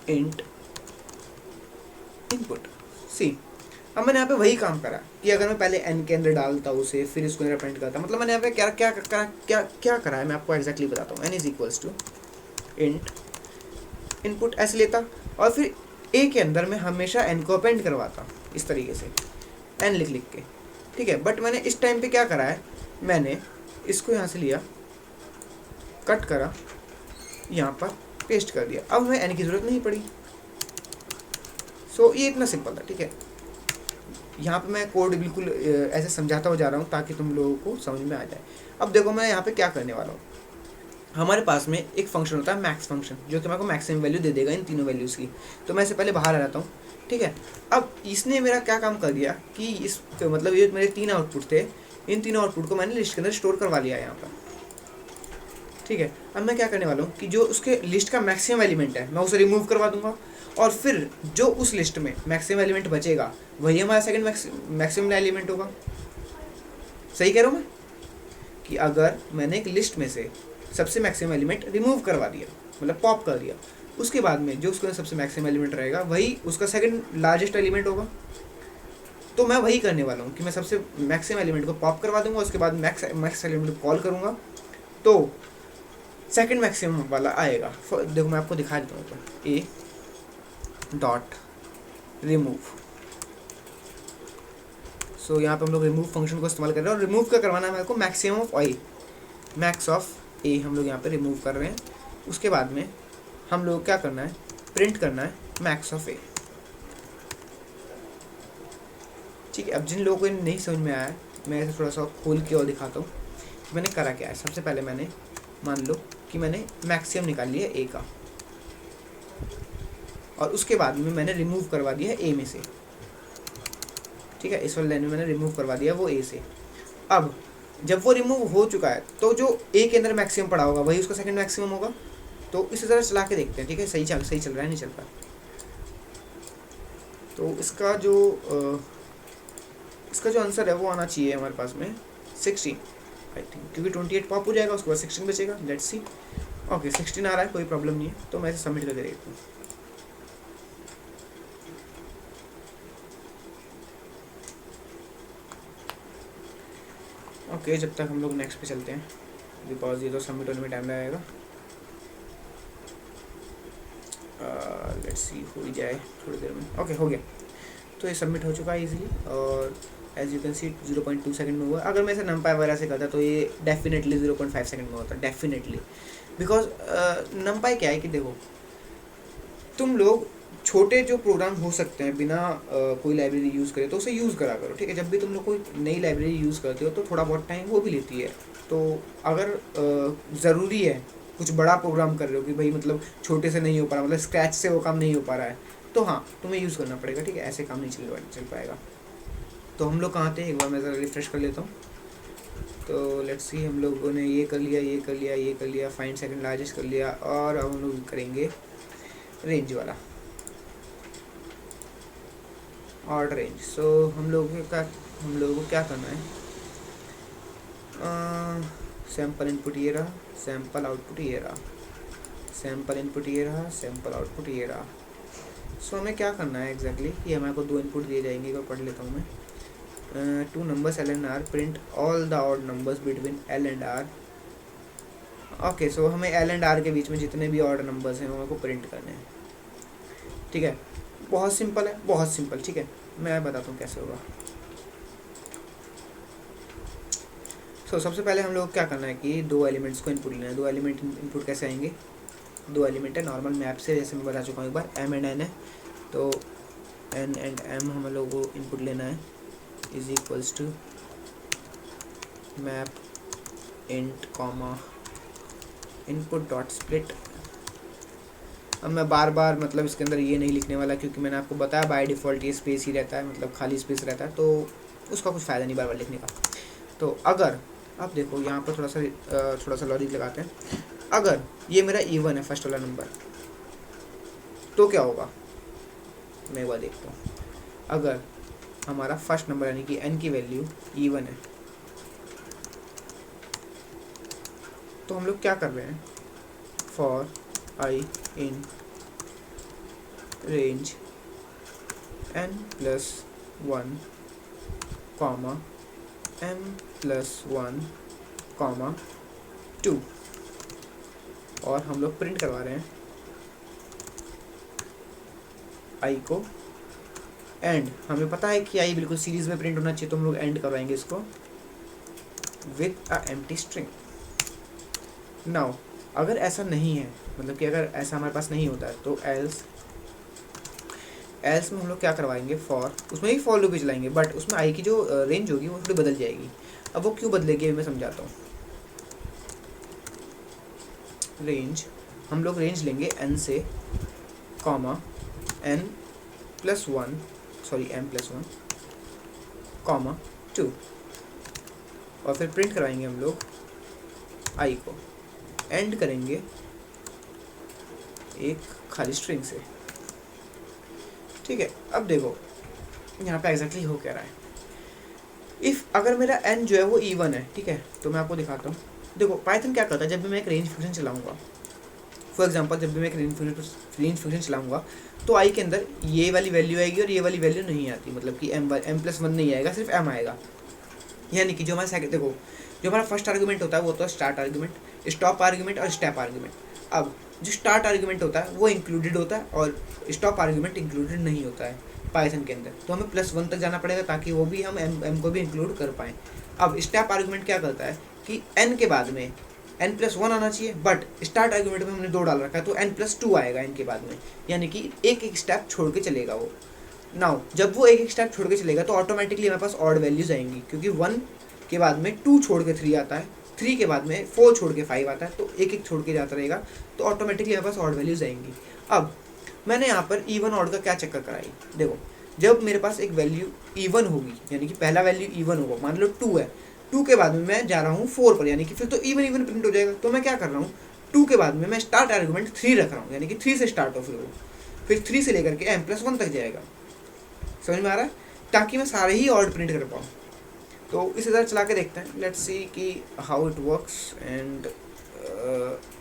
int input C. अब मैंने यहाँ पे वही काम करा कि अगर मैं पहले n के अंदर डालता हूँ उसे, फिर इसको अंदर प्रिंट करता, मतलब मैंने यहाँ पे क्या क्या क्या क्या क्या करा है मैं आपको एग्जैक्टली बताता हूँ। n is equals to int input ऐसे लेता और फिर a के अंदर मैं हमेशा n को अपेंड करवाता इस तरीके से n लिख के, ठीक है। बट मैंने इस टाइम पे क्या करा है, मैंने इसको यहाँ से लिया, कट करा, यहाँ पर पेस्ट कर दिया। अब हमें n की ज़रूरत नहीं पड़ी। सो ये इतना सिंपल था, ठीक है। यहाँ पे मैं कोड बिल्कुल ऐसे समझाता हुआ जा रहा हूँ ताकि तुम लोगों को समझ में आ जाए। अब देखो मैं यहाँ पे क्या करने वाला हूँ, हमारे पास में एक फंक्शन होता है मैक्स फंक्शन, जो कि मेरे को मैक्सिमम वैल्यू दे देगा इन तीनों वैल्यूज़ की। तो मैं इससे पहले बाहर आ जाता हूँ, ठीक है। अब इसने मेरा क्या काम कर दिया कि इस मतलब ये मेरे 3 आउटपुट थे, इन तीनों आउटपुट को मैंने लिस्ट के अंदर स्टोर करवा लिया यहाँ पर, ठीक है। अब मैं क्या करने वाला हूँ कि जो उसके लिस्ट का मैक्सिमम एलिमेंट है मैं उसे रिमूव करवा दूंगा और फिर जो उस लिस्ट में मैक्सिमम एलिमेंट बचेगा वही हमारा सेकंड मैक्सिमम एलिमेंट होगा। सही कह रहा हूँ मैं कि अगर मैंने एक लिस्ट में से सबसे मैक्सिमम एलिमेंट रिमूव करवा दिया, मतलब पॉप कर दिया, उसके बाद में जो उसके सबसे मैक्सिमम एलिमेंट रहेगा वही उसका सेकंड लार्जेस्ट एलिमेंट होगा। तो मैं वही करने वाला हूँ कि मैं सबसे मैक्सिमम एलिमेंट को पॉप करवा दूंगा, उसके बाद मैक्स एलिमेंट को कॉल करूँगा, तो सेकंड मैक्सिमम वाला आएगा। देखो मैं आपको दिखा देता हूँ, ए डॉट रिमूव। सो यहाँ पे हम लोग रिमूव फंक्शन को इस्तेमाल कर रहे हैं और रिमूव का करवाना है मेरे को maximum of I, max of A हम लोग यहाँ पे रिमूव कर रहे हैं। उसके बाद में हम लोग क्या करना है, प्रिंट करना है मैक्स ऑफ ए, ठीक है। अब जिन लोगों को नहीं समझ में आया मैं इसे थोड़ा सा खोल के और दिखाता हूँ कि मैंने करा क्या है। सबसे पहले मैंने मान लो कि मैंने मैक्सिमम निकाल लिया ए का और उसके बाद में मैंने रिमूव करवा दिया ए में से, ठीक है। इस वाले लाइन में मैंने रिमूव करवा दिया वो ए से। अब जब वो रिमूव हो चुका है तो जो ए के अंदर मैक्सिमम पड़ा होगा वही उसका सेकंड मैक्सिमम होगा। तो इसी तरह चला के देखते हैं, ठीक है, सही चल रहा है नहीं चल रहा। तो इसका जो आंसर है वो आना चाहिए हमारे पास में 16 आई थिंक, क्योंकि 28 पॉप हो जाएगा, उसके बाद 16 बचेगा। लेट्स सी, ओके 16 आ रहा है, कोई प्रॉब्लम नहीं है। तो मैं इसे सबमिट करके देखता हूँ। ओके जब तक हम लोग नेक्स्ट पे चलते हैं, बिकॉज ये तो सबमिट होने में टाइम लगेगा। लेट्स सी हो ही जाए थोड़ी देर में। ओके हो गया, तो ये सबमिट हो चुका है इजीली, और as you can see 0.2 second में हुआ। अगर मैं इसे नंपाई वगैरह से करता तो ये डेफिनेटली 0.5 सेकंड में होता, डेफिनेटली। बिकॉज नंपाई क्या है कि देखो, तुम लोग छोटे जो प्रोग्राम हो सकते हैं बिना कोई लाइब्रेरी यूज़ करे तो उसे यूज़ करा करो, ठीक है। जब भी तुम लोग कोई नई लाइब्रेरी यूज़ करते हो तो थोड़ा बहुत टाइम वो भी लेती है। तो अगर ज़रूरी है कुछ बड़ा प्रोग्राम कर रहे हो कि भाई मतलब छोटे से नहीं हो पा रहा, मतलब स्क्रैच से वो काम नहीं हो पा रहा है, तो हाँ तुम्हें यूज़ करना पड़ेगा, ठीक है। ऐसे काम नहीं चल पाएगा। तो हम लोग कहाँ थे, एक बार मैं ज़रा रिफ्रेश कर लेता हूँ। तो लेट्स सी, हम लोगों ने ये कर लिया, ये कर लिया, ये कर लिया, फाइंड सेकंड लार्जेस्ट कर लिया, और अब हम लोग करेंगे रेंज वाला, ऑर्डर रेंज। सो हम लोगों को क्या करना है, सैम्पल इनपुट ये रहा, सैम्पल आउटपुट ये रहा, सैम्पल इनपुट ये रहा, सैम्पल आउटपुट ये रहा। सो हमें क्या करना है एग्जैक्टली कि हमारे को 2 इनपुट दिए जाएंगे, एक पढ़ लेता हूँ मैं। 2 numbers L and R, print all the odd numbers between L and R। Okay, so हमें L and R के बीच में जितने भी ऑड नंबर्स हैं वो हमें को प्रिंट करने हैं, ठीक है। बहुत सिंपल है, बहुत सिंपल, ठीक है। मैं बताता हूँ कैसे होगा। सो सबसे पहले हम लोग क्या करना है कि 2 एलिमेंट्स को इनपुट लेना है। 2 एलिमेंट इनपुट कैसे आएंगे, 2 एलिमेंट है नॉर्मल मैप से, जैसे मैं बता चुका हूँ एक बार, M and N है। तो N and M हम लोग को इनपुट लेना है, is equals to map int comma input dot split. अब मैं बार बार मतलब इसके अंदर ये नहीं लिखने वाला, क्योंकि मैंने आपको बताया बाय डिफ़ॉल्ट ये स्पेस ही रहता है, मतलब खाली स्पेस रहता है, तो उसका कुछ फ़ायदा नहीं बार बार लिखने का। तो अगर आप देखो यहाँ पर थोड़ा सा लॉजिक लगाते हैं, अगर ये मेरा E1 है फर्स्ट वाला नंबर, तो क्या होगा मैं एक बार देखता हूँ। अगर हमारा फर्स्ट नंबर यानी कि n की वैल्यू E1 है, तो हम लोग क्या कर रहे हैं, for I in range n+1 comma m+1 comma 2, और हम लोग प्रिंट करवा रहे हैं I को, एंड हमें पता है कि I बिल्कुल सीरीज में प्रिंट होना चाहिए, तो हम लोग एंड करवाएंगे इसको with a empty string. Now अगर ऐसा नहीं है, मतलब कि अगर ऐसा हमारे पास नहीं होता है, तो एल्स में हम लोग क्या करवाएंगे, फॉर, उसमें भी फॉर लूप ही चलाएंगे, बट उसमें I की जो रेंज होगी वो थोड़ी बदल जाएगी। अब वो क्यों बदलेगी मैं समझाता हूँ। रेंज, हम लोग रेंज लेंगे n से, कॉमा m+1 कॉमा 2, और फिर प्रिंट कराएंगे हम लोग I को, एंड करेंगे एक खाली स्ट्रिंग से, ठीक है। अब देखो यहाँ पे एग्जैक्टली हो क्या रहा है। इफ़ अगर मेरा n जो है वो E1 है, ठीक है, तो मैं आपको दिखाता हूँ। देखो पाइथन क्या करता है, जब भी मैं एक रेंज फंक्शन चलाऊँगा, फॉर एग्जांपल जब भी मैं एक रेंज फंक्शन चलाऊँगा, तो I के अंदर ये वाली वैल्यू आएगी और ये वाली वैल्यू नहीं आती, मतलब कि m+1 नहीं आएगा, सिर्फ m आएगा। यानी कि जो हमारा सेकंड, देखो जो हमारा फर्स्ट आर्गुमेंट होता है वो होता है स्टार्ट आर्गुमेंट, स्टॉप आर्गुमेंट और स्टेप आर्गुमेंट। अब जो स्टार्ट आर्गुमेंट होता है वो इंक्लूडेड होता है और स्टॉप आर्गुमेंट इंक्लूडेड नहीं होता है पाइथन के अंदर, तो हमें +1 तक जाना पड़ेगा ताकि वो भी हम m को भी इंक्लूड कर पाएँ। अब स्टेप आर्गुमेंट क्या करता है कि n के बाद में n+1 आना चाहिए, बट स्टार्ट आर्गुमेंट में हमने 2 डाल रखा है, तो n+2 आएगा n के बाद में, यानी कि एक स्टेप छोड़ के चलेगा वो। नाउ जब वो एक स्टेप छोड़ के चलेगा तो ऑटोमेटिकली हमारे पास ऑड वैल्यूज आएंगी, क्योंकि 1 के बाद में 2 छोड़ के 3 आता है, 3 के बाद में 4 छोड़ के 5 आता है, तो एक छोड़ के जाता रहेगा, तो ऑटोमेटिकली हमारे पास ऑड वैल्यूज आएंगी। अब मैंने यहाँ पर E1 ऑड का क्या चक्कर कराई, देखो जब मेरे पास एक वैल्यू E1 होगी, यानी कि पहला वैल्यू E1 होगा, मान लो 2 है, 2 के बाद में मैं जा रहा हूँ 4 पर, यानी कि फिर तो E1 प्रिंट हो जाएगा। तो मैं क्या कर रहा हूँ, 2 के बाद में मैं स्टार्ट आर्गुमेंट 3 रख रहा हूँ, यानी कि 3 से स्टार्ट हो, फिर 3 से लेकर के m+1 तक जाएगा। समझ में आ रहा है, ताकि मैं सारे ही ऑड प्रिंट कर पाऊँ। तो इसे ज़रा चला के देखते हैं, लेट्स सी कि हाउ इट वर्क्स। एंड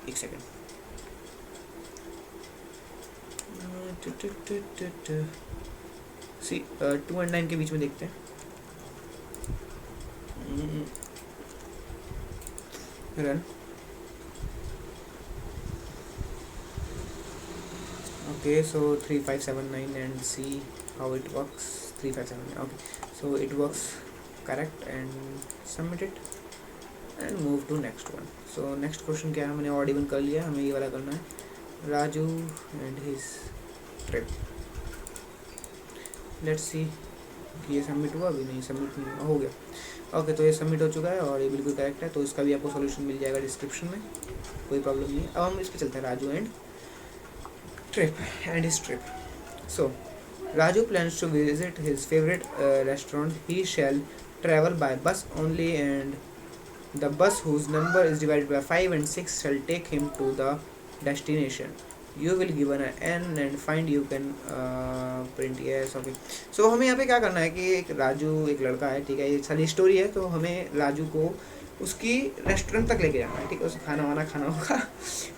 एक सेकेंड, सी 2 और 9 के बीच में देखते हैं। Run Okay, so 3579 and see how it works. 3579. Okay, so it works correct and submit it and move to next one. So next question क्या है, मैंने ऑड इवन कर लिया, हमें ये वाला करना है Raju and his trip. Let's see ये सबमिट हुआ, अभी नहीं सबमिट नहीं हो गया. ओके, तो ये सबमिट हो चुका है और ये बिल्कुल करेक्ट है, तो इसका भी आपको सॉल्यूशन मिल जाएगा डिस्क्रिप्शन में, कोई प्रॉब्लम नहीं है. अब हम इस पर चलते हैं, Raju and trip and his trip. So Raju plans to visit his favorite restaurant. He shall travel by bus only, and the bus whose number is divided by 5 and 6 shall take him to the destination. You will given an N and find you can print. Yes, okay. So हमें यहाँ पे क्या करना है कि एक राजू एक लड़का है, ठीक है, ये सारी स्टोरी है, तो हमें राजू को उसकी रेस्टोरेंट तक लेके जाना है, ठीक है, उसे खाना वाना खाना होगा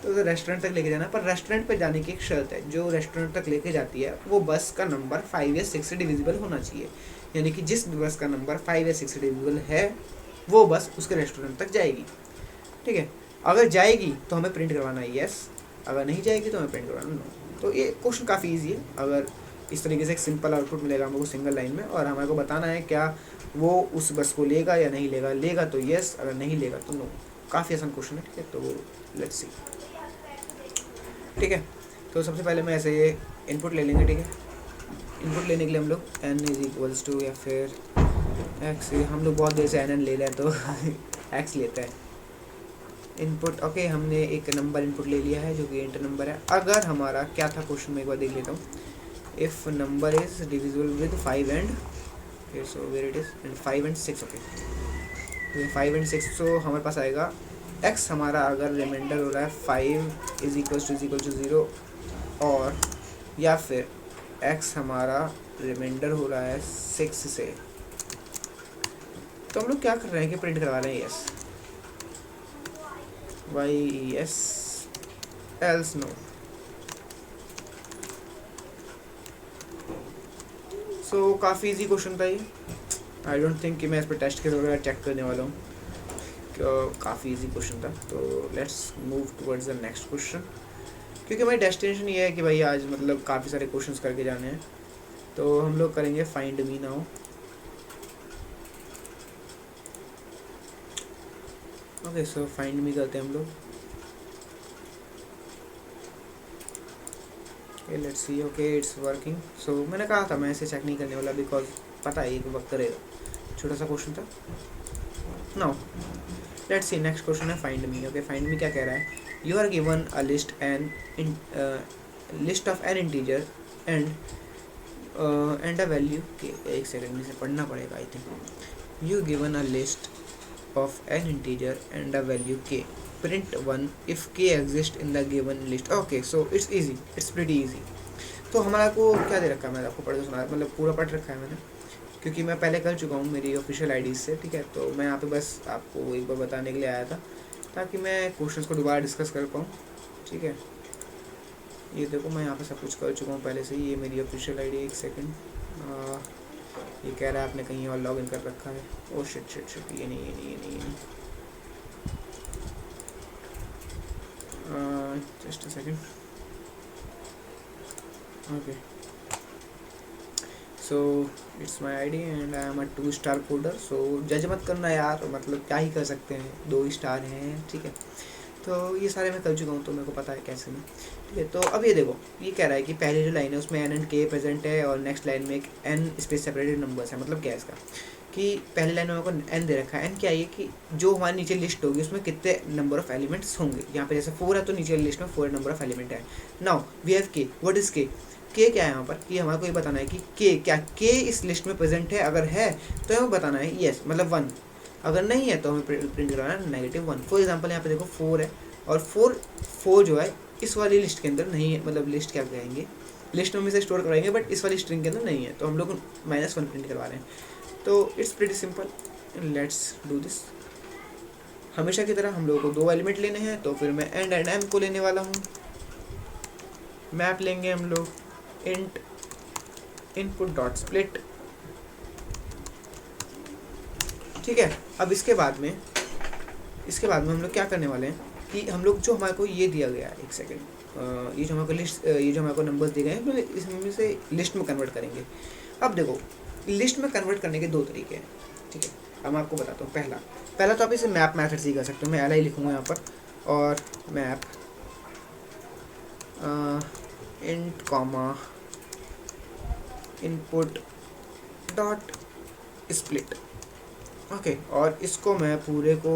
तो उसे रेस्टोरेंट तक लेके जाना है. पर रेस्टोरेंट पे जाने की एक शर्त है, जो रेस्टोरेंट तक लेके जाती है वो बस का नंबर 5 या 6 से डिविजिबल होना चाहिए. यानी कि जिस बस का नंबर 5 या 6 से डिविजिबल है वो बस उसके रेस्टोरेंट तक जाएगी, ठीक है. अगर जाएगी तो हमें प्रिंट करवाना है येस, अगर नहीं जाएगी तो हमें प्रिंट करवाना नो. तो ये क्वेश्चन काफ़ी ईजी है. अगर इस तरीके से एक सिंपल आउटपुट मिलेगा हमको सिंगल लाइन में, और हमारे को बताना है क्या वो उस बस को लेगा या नहीं लेगा. लेगा तो येस, अगर नहीं लेगा तो नो. काफ़ी आसान क्वेश्चन है, ठीक है. तो लेट्स सी, ठीक है. तो सबसे पहले मैं ऐसे ये इनपुट ले लेंगे, ठीक है. इनपुट लेने के लिए हम लोग n इज इक्वल्स टू या फिर x, हम लोग बहुत देर से n ले रहे हैं तो x लेता है. इनपुट ओके, हमने एक नंबर इनपुट ले लिया है जो कि इंटर नंबर है. अगर हमारा क्या था क्वेश्चन में, एक बार देख लेता हूँ. If number is divisible with 5 and okay, so where it is and 5 and 6. okay, तो 5 and 6, so हमारे पास आएगा x हमारा अगर रिमाइंडर हो रहा है 5 इज इक्वल टू 0, और या फिर x हमारा रिमाइंडर हो रहा है 6 से, तो हम लोग क्या कर रहे हैं कि प्रिंट करवा रहे हैं yes Y yes else no. So काफ़ी इजी क्वेश्चन था ये. आई डोंट थिंक कि मैं इस पर टेस्ट के वगैरह चेक करने वाला हूँ, काफ़ी इजी क्वेश्चन था. तो let's move towards the next question, क्योंकि हमारी डेस्टिनेशन ये है कि भाई आज मतलब काफ़ी सारे क्वेश्चंस करके जाने हैं. तो हम लोग करेंगे find me now. Okay, so find me करते हैं हम लोग. Let's see. Okay, it's working. So मैंने कहा था मैं ऐसे चेक नहीं करने वाला, बिकॉज पता है एक वक्त रहेगा. छोटा सा क्वेश्चन था. Now let's see, next question है find me. Okay, find me क्या कह रहा है. You are given a list list of N integer and a value K. एक सेकंड में से पढ़ना पड़ेगा I think. You given a list of N integer and a value K. print 1 if k exist in the given list. okay, so it's easy, it's pretty easy. तो हमारा को क्या दे रखा है, मैंने आपको पढ़ के सुना, मतलब पूरा पढ़ रखा है मैंने, क्योंकि मैं पहले कर चुका हूँ मेरी ऑफिशियल आईडी से, ठीक है. तो मैं यहाँ पे बस आपको एक बार बताने के लिए आया था ताकि मैं क्वेश्चंस को दोबारा डिस्कस कर पाऊँ, ठीक है. ये देखो मैं यहाँ पे सब कुछ कर चुका हूँ पहले से ही. ये मेरी ऑफिशियल आईडी. एक सेकंड, ये कह रहा है आपने कहीं और लॉगिन कर रखा है. ओ शिट शिट शिट, ये नहीं. just a second. okay, so it's my id and I am a 2-star coder. so जज मत करना यार, मतलब क्या ही कर सकते हैं, 2 स्टार हैं, ठीक है. तो ये सारे मैं कर चुका हूँ, तो मेरे को पता है कैसे नहीं, ठीक है. तो अब ये देखो, ये कह रहा है कि पहली जो लाइन है उसमें n एंड k प्रेजेंट है, और नेक्स्ट लाइन में एक n स्पेस सेपरेटेड नंबर्स है. मतलब क्या है इसका कि पहले लाइन में मेरे को n दे रखा है. n क्या है कि जो हमारे नीचे लिस्ट होगी उसमें कितने नंबर ऑफ एलिमेंट्स होंगे. यहाँ पे जैसे 4 है तो नीचे लिस्ट में 4 नंबर ऑफ एलिमेंट है. Now we have k. What is k? k क्या है यहाँ पर, कि हमारे को ये बताना है कि k क्या k इस लिस्ट में प्रेजेंट है. अगर है तो हमें बताना है yes, मतलब 1. अगर नहीं है तो हमें प्रिंट करवाना है -1. फॉर एग्जाम्पल यहाँ पे देखो 4 है, और 4 जो है इस वाली लिस्ट के अंदर नहीं है, मतलब लिस्ट क्या कहेंगे, लिस्ट में से स्टोर कराएंगे, बट इस वाली स्ट्रिंग के अंदर नहीं है, तो हम लोग -1 प्रिंट करवा रहे हैं. तो it's pretty simple. Let's do this. हमेशा की तरह हम लोगों को 2 एलिमेंट लेने हैं, तो फिर मैं एंड एम को लेने वाला हूँ. मैप लेंगे हम लोग इंट इनपुट डॉट स्प्लिट, ठीक है. अब इसके बाद में हम लोग क्या करने वाले हैं कि हम लोग जो हमारे को ये दिया गया है, एक सेकेंड, ये जो हमारे लिस्ट, ये जो हमारे को नंबर्स दिए गए हैं, तो इसमें से लिस्ट में कन्वर्ट करेंगे। अब देखो लिस्ट में कन्वर्ट करने के दो तरीके हैं, ठीक है। अब मैं आपको बताता हूँ। पहला तो आप इसे मैप मेथड से ही कर सकते हो। मैं li लिखूँगा यहाँ पर, और map int comma input dot split, okay. और इसको मैं पूरे को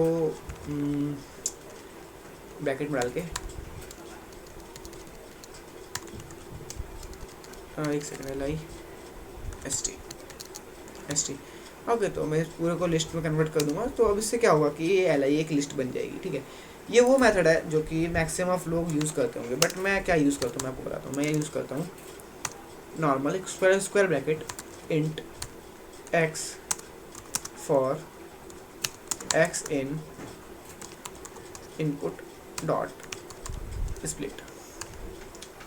ब्रैकेट में डाल के, एक सेकेंड, li st, ओके। तो मैं पूरे को लिस्ट में कन्वर्ट कर दूंगा। तो अब इससे क्या होगा कि ये li एक लिस्ट बन जाएगी, ठीक है। ये वो मेथड है जो कि मैक्सिमम ऑफ लोग यूज़ करते होंगे, बट मैं क्या यूज़ करता हूँ मैं आपको बताता हूँ। मैं यूज़ करता हूँ normal square bracket int x for x in input dot split,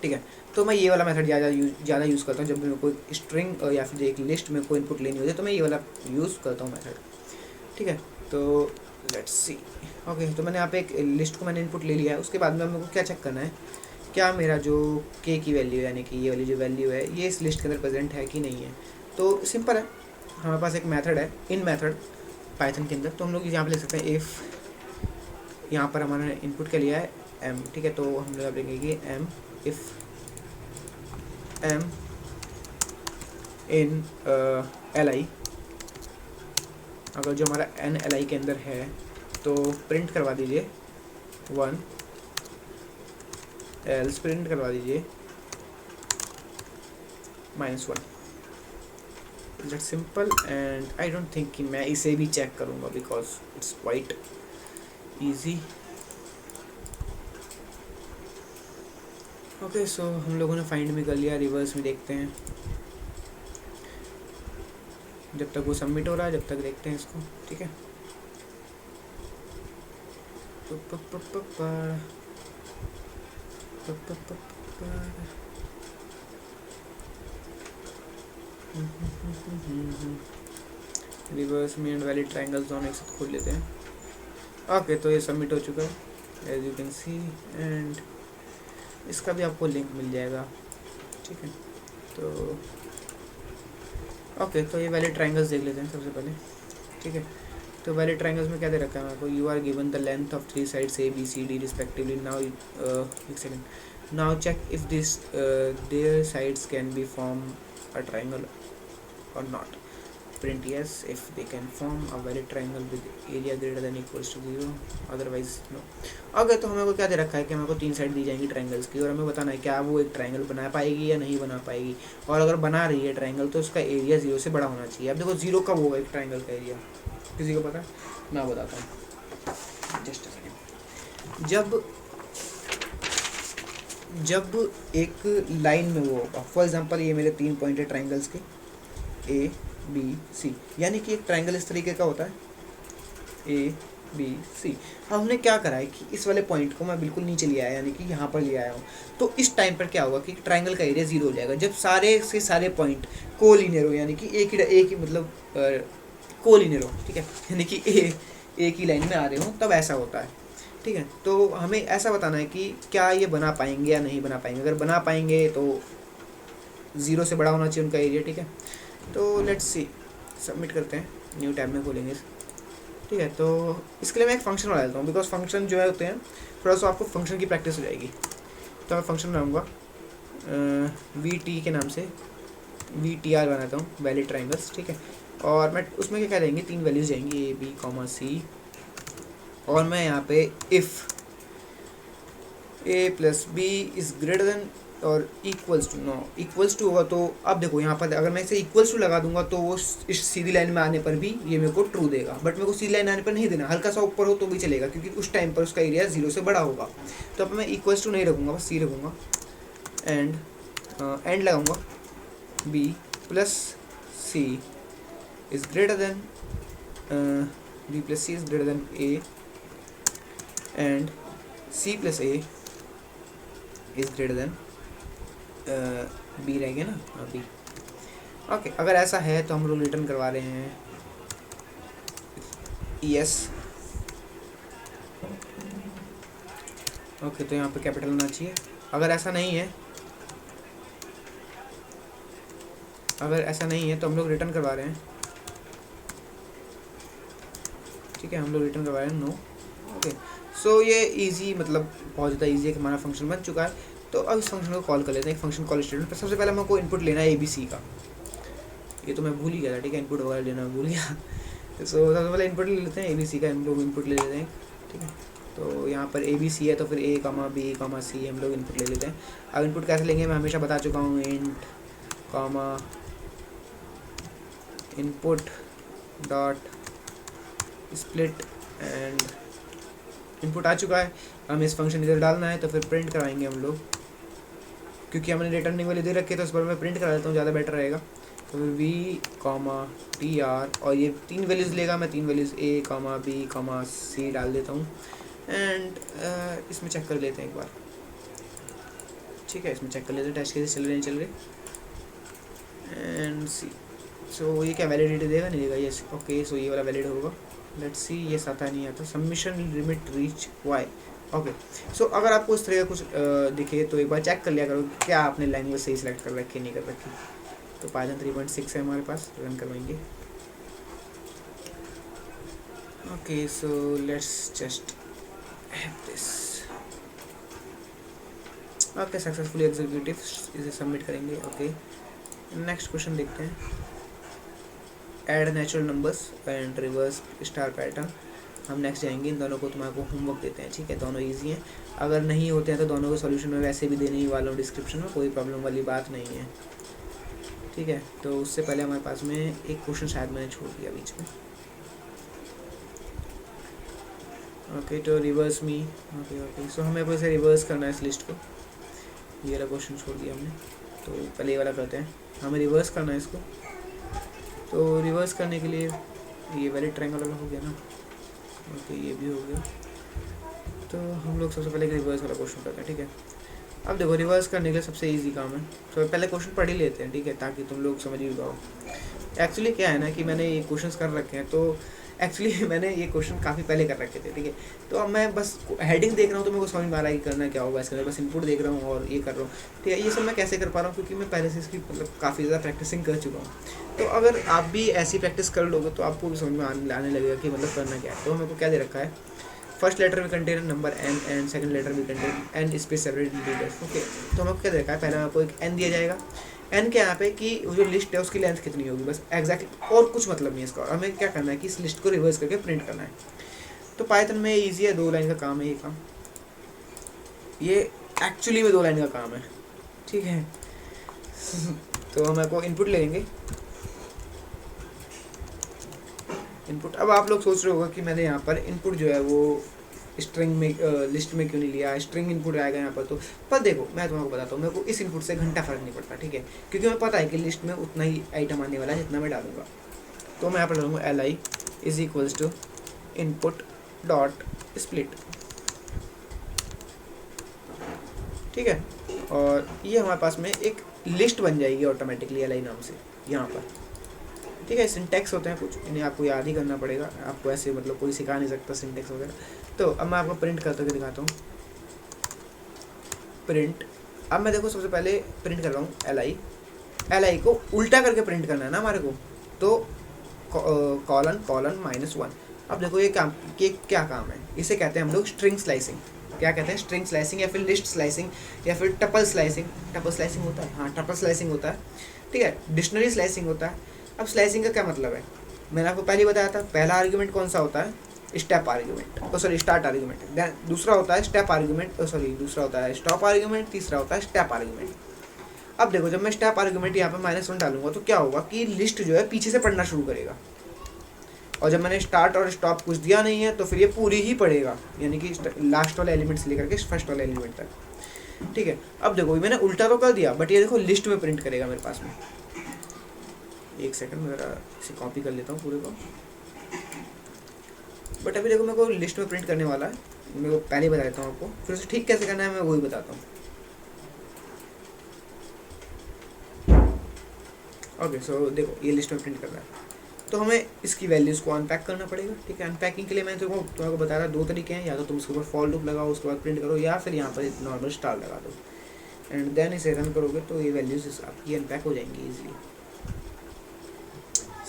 ठीक है। तो मैं ये वाला मेथड ज़्यादा यूज़ करता हूँ जब मेरे को स्ट्रिंग या फिर एक लिस्ट में कोई इनपुट लेनी होती है, तो मैं ये वाला यूज़ करता हूँ मेथड, ठीक है। तो लेट्स सी, ओके। तो मैंने यहाँ पे एक लिस्ट को मैंने इनपुट ले लिया है। उसके बाद में मेरे को क्या चेक करना है, क्या मेरा जो k की वैल्यू है, यानी कि ये वाली जो वैल्यू है, ये इस लिस्ट के अंदर प्रेजेंट है कि नहीं है। तो सिंपल है, हमारे पास एक मेथड है इन मेथड पाइथन के अंदर। तो हम लोग यहाँ पे लिख सकते हैं इफ़, यहाँ पर हमारा इनपुट के लिया है m, ठीक है। तो हम लोग लिखेंगे m if m in li, अगर जो हमारा n li के अंदर है तो प्रिंट करवा दीजिए 1, एल्स प्रिंट करवा दीजिए -1। That simple, and I don't think कि मैं इसे भी चेक करूँगा because it's quite easy. Okay, so हम लोगों ने फाइंड भी कर लिया। रिवर्स में देखते हैं, जब तक वो सबमिट हो रहा है जब तक देखते हैं इसको, ठीक है। रिवर्स में एंड वैलिड ट्रायंगल्स दोनों एक साथ खोल लेते हैं। ओके, तो ये सबमिट हो चुका है as you can see, and इसका भी आपको लिंक मिल जाएगा, ठीक है। तो ओके, तो ये वैलिड ट्रायंगल्स देख लेते हैं सबसे पहले, ठीक है। तो वैलिड ट्रायंगल्स में क्या दे रखा है आपको, you are given the length of 3 sides A B C D respectively. Now एक सेकेंड, now check if this their sides can be form a triangle or not. Print yes if they can form a valid triangle with area greater than equals to 0, otherwise no। Okay, तो हमें को क्या दे रखा है कि हमें को 3 साइड दी जाएंगी ट्रायंगल्स की, और हमें बताना है क्या वो एक ट्रायंगल बना पाएगी या नहीं बना पाएगी। और अगर बना रही है ट्रायंगल तो उसका एरिया 0 से बड़ा होना चाहिए। अब देखो 0 कब होगा एक ट्रायंगल का एरिया, किसी को पता है? मैं बताता हूँ, जस्ट अ सेकेंड। जब एक लाइन में वो होगा, फॉर एग्जाम्पल ये मेरे 3 पॉइंट है ट्रायंगल्स के ए बी सी, यानी कि एक ट्रायंगल इस तरीके का होता है ए बी सी। अब हमने क्या करा है कि इस वाले पॉइंट को मैं बिल्कुल नीचे लिया है, यानी कि यहाँ पर लिया आया हूँ। तो इस टाइम पर क्या होगा कि ट्रायंगल का एरिया 0 हो जाएगा जब सारे से सारे पॉइंट कोलिनियर हो, यानी कि एक ही मतलब कोलिनियर हो, ठीक है। यानी कि एक ही लाइन में आ रहे हो, तब ऐसा होता है, ठीक है। तो हमें ऐसा बताना है कि क्या ये बना पाएंगे या नहीं बना पाएंगे। अगर बना पाएंगे तो 0 से बड़ा होना चाहिए उनका एरिया, ठीक है। तो लेट्स सी, सबमिट करते हैं, न्यू टैब में खोलेंगे, ठीक है। तो इसके लिए मैं एक फंक्शन बना देता हूँ, बिकॉज फंक्शन जो है होते हैं थोड़ा सा आपको फंक्शन की प्रैक्टिस हो जाएगी। तो मैं फंक्शन बनाऊँगा VT के नाम से, VTR बनाता हूँ, वैलिड ट्रायंगल्स, ठीक है। और मैं उसमें क्या देंगे, 3 वैल्यूज़ जाएंगी A B, C, और मैं यहाँ पे if A + B is greater than or equals to, no equals to होगा। तो अब देखो यहाँ पर अगर मैं इसे इक्वल्स टू लगा दूंगा तो वो इस सीधी लाइन में आने पर भी ये मेरे को ट्रू देगा, बट मेरे को सीधी लाइन आने पर नहीं देना, हल्का सा ऊपर हो तो भी चलेगा, क्योंकि उस टाइम पर उसका एरिया 0 से बड़ा होगा। तो अब मैं इक्वल्स टू नहीं रखूँगा, बस C रखूँगा, एंड लगाऊँगा B + C is greater than B + C is greater than A, and C + A is greater than B रह गया ना, हाँ बी। ओके, अगर ऐसा है तो हम लोग रिटर्न करवा रहे हैं यस, ओके, तो यहाँ पे कैपिटल होना चाहिए। अगर ऐसा नहीं है, तो हम लोग रिटर्न करवा रहे हैं। ठीक है, हम लोग रिटर्न करवा रहे हैं नो। ओके, सो ये इजी, मतलब बहुत ज़्यादा इजी है कि हमारा फंक्शन बन चुका है। तो अब इस फंक्शन को कॉल कर लेते हैं, एक फंक्शन कॉल स्टेटमेंट पर। सबसे पहले हमको इनपुट लेना है ABC का, ये तो मैं भूल ही गया था। ठीक है, इनपुट वगैरह लेना भूल गया। तो सबसे पहले इनपुट ले लेते हैं ABC का, हम लोग इनपुट ले लेते हैं। ठीक है, तो यहाँ पर ABC है तो फिर A, B, C हम लोग इनपुट ले लेते हैं। अब इनपुट कैसे लेंगे मैं हमेशा बता चुका हूँ, int comma input dot split and input आ चुका है। हमें इस फंक्शन इधर डालना है, तो फिर प्रिंट कराएंगे हम लोग, क्योंकि हमने रिटर्निंग वाले दे रखे हैं तो इस पर मैं प्रिंट करा देता हूँ, ज़्यादा बेटर रहेगा। तो फिर V, TR और ये 3 वैल्यूज़ लेगा, मैं 3 वैल्यूज़ A, B, C डाल देता हूँ। एंड इसमें चेक कर लेते हैं एक बार। ठीक है, इसमें चेक कर लेते हैं टेस्ट कैसे चल रहे हैं, चल रहे। एंड सी, सो ये क्या वैलिडिटी देगा, नहीं देगा? यस, ओके, सो ये वाला वैलिड होगा। लेट्स सी, ये आता नहीं आता, submission limit reach why. Okay, so अगर आपको इस तरह का कुछ दिखे तो एक बार चेक कर लिया करो क्या आपने लैंग्वेज सही सेलेक्ट कर रखी नहीं कर रखी। तो पाइथन 3.6 है हमारे पास, रन करवाएंगे। Okay, so let's just have this. Okay, successfully executive, इसे सबमिट करेंगे। ओके, नेक्स्ट क्वेश्चन देखते हैं। Add natural numbers and reverse star pattern. हम नेक्स्ट जाएंगे, इन दोनों को तुम्हारे को होमवर्क देते हैं। ठीक है, दोनों इजी हैं, अगर नहीं होते हैं तो दोनों के सॉल्यूशन में वैसे भी देने ही वाला हूँ डिस्क्रिप्शन में, कोई प्रॉब्लम वाली बात नहीं है। ठीक है, तो उससे पहले हमारे पास में एक क्वेश्चन शायद मैंने छोड़ दिया बीच में। ओके, तो रिवर्स मी। ओके, सो हमें इसे रिवर्स करना है इस लिस्ट को। ये वाला क्वेश्चन छोड़ दिया हमने, तो पहले ये वाला करते हैं। हमें रिवर्स करना है इसको, तो रिवर्स करने के लिए ये वैलिड ट्रायंगल वाला हो गया ना। ओके, ये भी हो गया। तो हम लोग सबसे पहले रिवर्स वाला क्वेश्चन करते हैं। ठीक है, अब देखो रिवर्स करने के लिए सबसे इजी काम है, तो पहले क्वेश्चन पढ़ ही लेते हैं। ठीक है, ताकि तुम लोग समझ ही पाओ। एक्चुअली क्या है ना कि मैंने ये क्वेश्चंस कर रखे हैं, तो एक्चुअली मैंने ये क्वेश्चन काफ़ी पहले कर रखे थे। ठीक है, तो अब मैं बस हेडिंग देख रहा हूँ तो मेरे को समझ में आ रहा है कि करना क्या होगा इसके अंदर, बस इनपुट देख रहा हूँ और ये कर रहा हूँ। ठीक है, ये सब मैं कैसे कर पा रहा हूँ, क्योंकि मैं पहले से इसकी मतलब काफ़ी ज़्यादा प्रैक्टिसिंग कर चुका हूँ। तो अगर आप भी ऐसी प्रैक्टिस कर लोगे तो आपको भी समझ में आने लगेगा कि मतलब करना क्या है। तो मेरे को क्या दे रखा है, फर्स्ट लेटर में contain number n and second letter में contain n space separate leaders. Okay, तो हमें क्या दे रखा है, पहले आपको एक n दिया जाएगा। n के यहाँ पे कि जो लिस्ट है उसकी लेंथ कितनी होगी, बस एग्जैक्टली, और कुछ मतलब नहीं है इसका। हमें क्या करना है कि इस लिस्ट को रिवर्स करके प्रिंट करना है। तो पाइथन में ईजी है, 2 लाइन का काम है ये काम, ये एक्चुअली में 2 लाइन का काम है। ठीक है, तो हम को इनपुट ले लेंगे। इनपुट, अब आप लोग सोच रहे होगा कि मैंने यहाँ पर इनपुट जो है वो स्ट्रिंग में लिस्ट में क्यों नहीं लिया, स्ट्रिंग इनपुट आएगा यहाँ पर। तो पर देखो मैं तुम्हारे को बताता हूँ, मेरे को इस इनपुट से घंटा फर्क नहीं पड़ता। ठीक है, क्योंकि मैं पता है कि लिस्ट में उतना ही आइटम आने वाला है जितना मैं डालूंगा। तो मैं यहाँ पर डालूंगा li is equals to input dot split. ठीक है, और ये हमारे पास में एक लिस्ट बन जाएगी ऑटोमेटिकली li नाम से यहाँ पर। ठीक है, सिंटैक्स होते हैं कुछ, इन्हें आपको याद ही करना पड़ेगा, आपको ऐसे मतलब कोई सिखा नहीं सकता सिंटैक्स वगैरह। तो अब मैं आपको प्रिंट करते हुए दिखाता हूँ। प्रिंट, अब मैं देखो सबसे पहले प्रिंट कर रहा हूँ li को उल्टा करके प्रिंट करना है ना हमारे को, तो कॉलन -1। अब देखो ये क्या काम है, इसे कहते हैं हम लोग स्ट्रिंग स्लाइसिंग। क्या कहते हैं, स्ट्रिंग स्लाइसिंग या फिर लिस्ट स्लाइसिंग या फिर टपल स्लाइसिंग। टपल स्लाइसिंग होता है, हाँ टपल स्लाइसिंग होता है। ठीक है, डिक्शनरी स्लाइसिंग होता है। अब स्लाइसिंग का क्या मतलब है, मैंने आपको पहले बताया था, पहला आर्ग्यूमेंट कौन सा होता है, step argument, sorry start argument. दूसरा होता है स्टेप आर्ग्यूमेंट, दूसरा होता है स्टॉप आर्ग्यूमेंट, तीसरा होता है स्टेप आर्ग्यूमेंट। अब देखो जब मैं स्टेप आर्ग्यूमेंट यहाँ पे -1 डालूंगा तो क्या होगा कि लिस्ट जो है पीछे से पढ़ना शुरू करेगा, और जब मैंने स्टार्ट और स्टॉप कुछ दिया नहीं है तो फिर ये पूरी ही पढ़ेगा, यानी कि लास्ट वाले एलिमेंट से लेकर के फर्स्ट वाले एलिमेंट तक। ठीक है, अब देखो मैंने उल्टा तो कर दिया, बट ये देखो लिस्ट में प्रिंट करेगा मेरे पास में। एक सेकंड मैं ज़रा इसे कॉपी कर लेता हूँ पूरे को। बट अभी देखो मेरे को लिस्ट में प्रिंट करने वाला है, मेरे को पहले बता देता हूँ आपको, फिर उसे ठीक कैसे करना है मैं वही बताता हूँ। ओके, सो देखो ये लिस्ट में प्रिंट कर रहा है। तो हमें इसकी वैल्यूज़ को अनपैक करना पड़ेगा, ठीक है। अनपैकिंग के लिए मैंने तुम्हारे को बताया 2 तरीके हैं, या तो तुम इसके ऊपर फॉर लूप लगाओ उसके बाद प्रिंट करो, या फिर यहाँ पर एक नॉर्मल स्टार लगा दो एंड देन इसे रन करोगे तो ये वैल्यूज़ आपकी अनपैक हो जाएंगी ईजिली।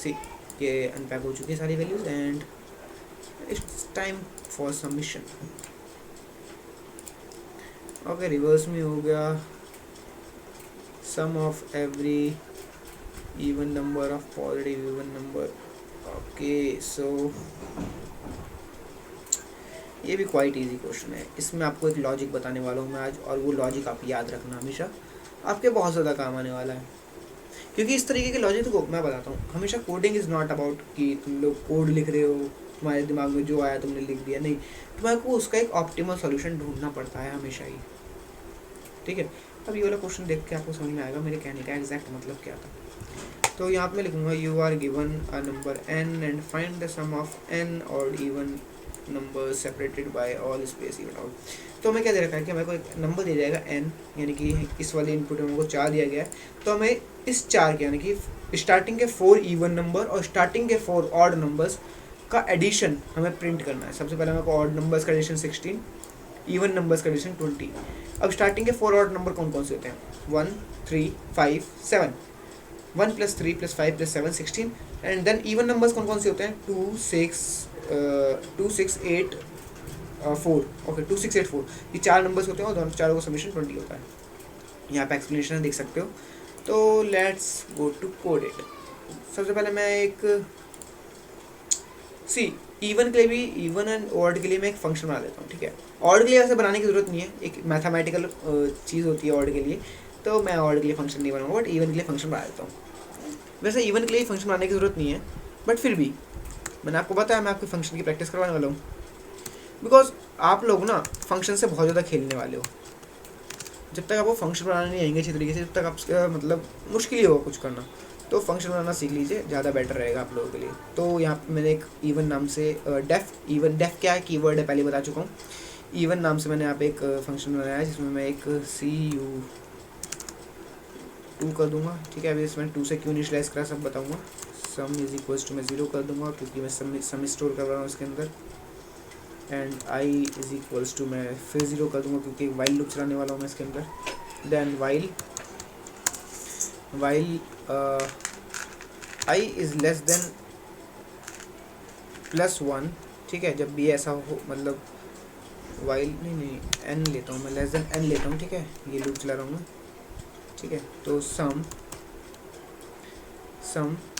सी ये अनपैक हो चुकी है सारी values and it's time for submission. Okay, reverse में हो गया sum of every even number of positive even number. Okay, so ये भी क्वाइट इजी क्वेश्चन है। इसमें आपको एक लॉजिक बताने वाला हूँ मैं आज, और वो लॉजिक आप याद रखना हमेशा, आपके बहुत ज़्यादा काम आने वाला है। क्योंकि इस तरीके के लॉजिक को मैं बताता हूँ, हमेशा कोडिंग इज़ नॉट अबाउट कि तुम लोग कोड लिख रहे हो, तुम्हारे दिमाग में जो आया तुमने लिख दिया, नहीं, तुम्हारे को उसका एक ऑप्टिमल सॉल्यूशन ढूंढना पड़ता है हमेशा ही, ठीक है। अब ये वाला क्वेश्चन देख के आपको समझ में आएगा मेरे कहने का एग्जैक्ट मतलब क्या था। तो यहाँ पे मैं लिखूँगा you are given a number n and find the sum of n और even number separated by all space even out. तो हमें क्या दे रखा है कि हमें को एक नंबर दिया जाएगा n, यानी कि इस वाले इनपुट में हमको 4 दिया गया है। तो हमें इस 4 के यानी कि स्टार्टिंग के 4 इवन नंबर और स्टार्टिंग के 4 ऑड नंबर्स का एडिशन हमें प्रिंट करना है। सबसे पहले हमें ऑड नंबर्स का एडिशन 16, इवन नंबर्स का एडिशन 20। अब स्टार्टिंग के 4 ऑड नंबर कौन कौन से होते हैं? 1 3 5 7, 1 + 3 + 5 + 7 16। एंड देन इवन नंबर्स कौन कौन से होते हैं? 2 6 8 4। ओके, 2 6 8 4, ये 4 नंबर्स होते हैं और दोनों चारों का समीशन 20 होता है। यहाँ पे एक्सप्लेनेशन देख सकते हो। तो let's go to code it. सबसे पहले मैं एक इवन के लिए भी, इवन एंड ऑड के लिए मैं एक फंक्शन बना लेता हूँ, ठीक है। ऑड के लिए वैसे बनाने की ज़रूरत नहीं है, एक मैथमेटिकल चीज़ होती है ऑड के लिए, तो मैं ऑड के लिए फंक्शन नहीं बनाऊँगा, बट इवन के लिए फंक्शन बना लेता हूँ। वैसे इवन के लिए फंक्शन बनाने की ज़रूरत नहीं है, बट फिर भी मैंने आपको बताया मैं आपके फंक्शन की प्रैक्टिस करवाने वाला हूँ, बिकॉज आप लोग ना फंक्शन से बहुत ज़्यादा खेलने वाले हो। जब तक आपको फंक्शन बनाने नहीं आएंगे अच्छी तरीके से, जब तक आप मतलब मुश्किल ही होगा कुछ करना। तो फंक्शन बनाना सीख लीजिए, ज़्यादा बेटर रहेगा आप लोगों के लिए। तो यहाँ पे मैंने एक इवन नाम से डेफ क्या है कीवर्ड है पहले बता चुका हूँ। इवन नाम से मैंने यहाँ पे एक फंक्शन बनाया है जिसमें मैं एक cu2 कर दूंगा, ठीक है। अभी इसमें 2 से क्यों इनिशियलाइज करा सब बताऊँगा। सम इज इक्वल्स टू मैं 0 कर दूंगा क्योंकि मैं सम स्टोर कर रहा हूँ इसके अंदर। And I is equals to मैं फिर 0 कर दूंगा क्योंकि वाइल लूप चलाने वाला हूँ मैं इसके अंदर। Then while I is less than +1, ठीक है। जब भी ऐसा हो, मतलब वाइल नहीं एन लेता हूँ मैं, लेस देन एन लेता हूँ, ठीक है। ये लूप चला रहा हूँ मैं, ठीक है। तो sum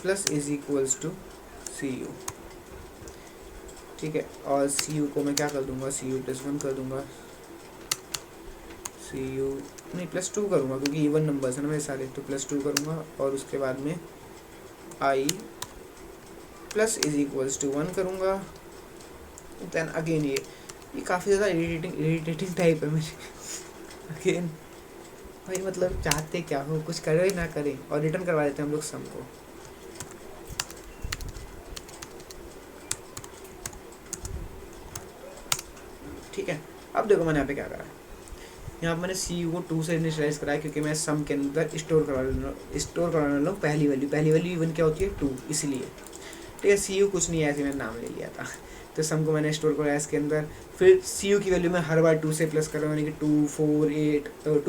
plus is equals to cu, ठीक है। और cu को मैं क्या कर दूंगा, cu +1 कर दूंगा, cu नहीं +2 करूँगा क्योंकि इवन नंबर्स है ना मेरे सारे, तो +2 करूँगा। और उसके बाद में i plus is equals to 1 करूँगा। देन अगेन ये काफ़ी ज़्यादा इरिटेटिंग टाइप है मेरे अगेन भाई, मतलब चाहते क्या हो, कुछ करे ना करें, और रिटर्न करवा देते हैं हम लोग सम को। ठीक है, अब देखो मैंने यहाँ पे क्या करा है। यहाँ पर मैंने cu को 2 से इनिशियलाइज कराया क्योंकि मैं सम के अंदर स्टोर करवाने वाला हूँ पहली वैल्यू इवन क्या होती है 2, इसीलिए, ठीक है। cu कुछ नहीं है, ऐसे मैंने नाम ले लिया था। तो सम को मैंने स्टोर कराया इसके अंदर। फिर cu की वैल्यू मैं हर बार 2 से प्लस कर रहा हूँ, यानी कि 2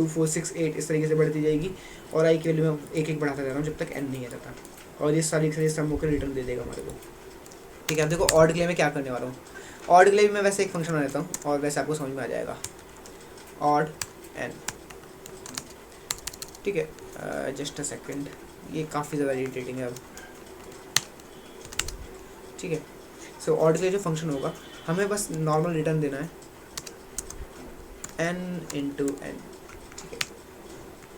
4 6 8 इस तरीके से बढ़ती जाएगी। और i की वैल्यू मैं एक एक बढ़ाता जा रहा हूँ जब तक n नहीं आ जाता, और ये सारी सम होकर रिटर्न दे देगा हमारे को, ठीक है। अब देखो ऑड के लिए मैं क्या करने वाला हूँ। ऑड के लिए भी मैं वैसे एक फंक्शन बना लेता हूँ और वैसे आपको समझ में आ जाएगा, ऑड n, ठीक है। जस्ट अ सेकेंड, ये काफ़ी ज़्यादा इरिटेटिंग है अब, ठीक है। सो ऑड के लिए जो फंक्शन होगा हमें बस नॉर्मल रिटर्न देना है n × n, ठीक है।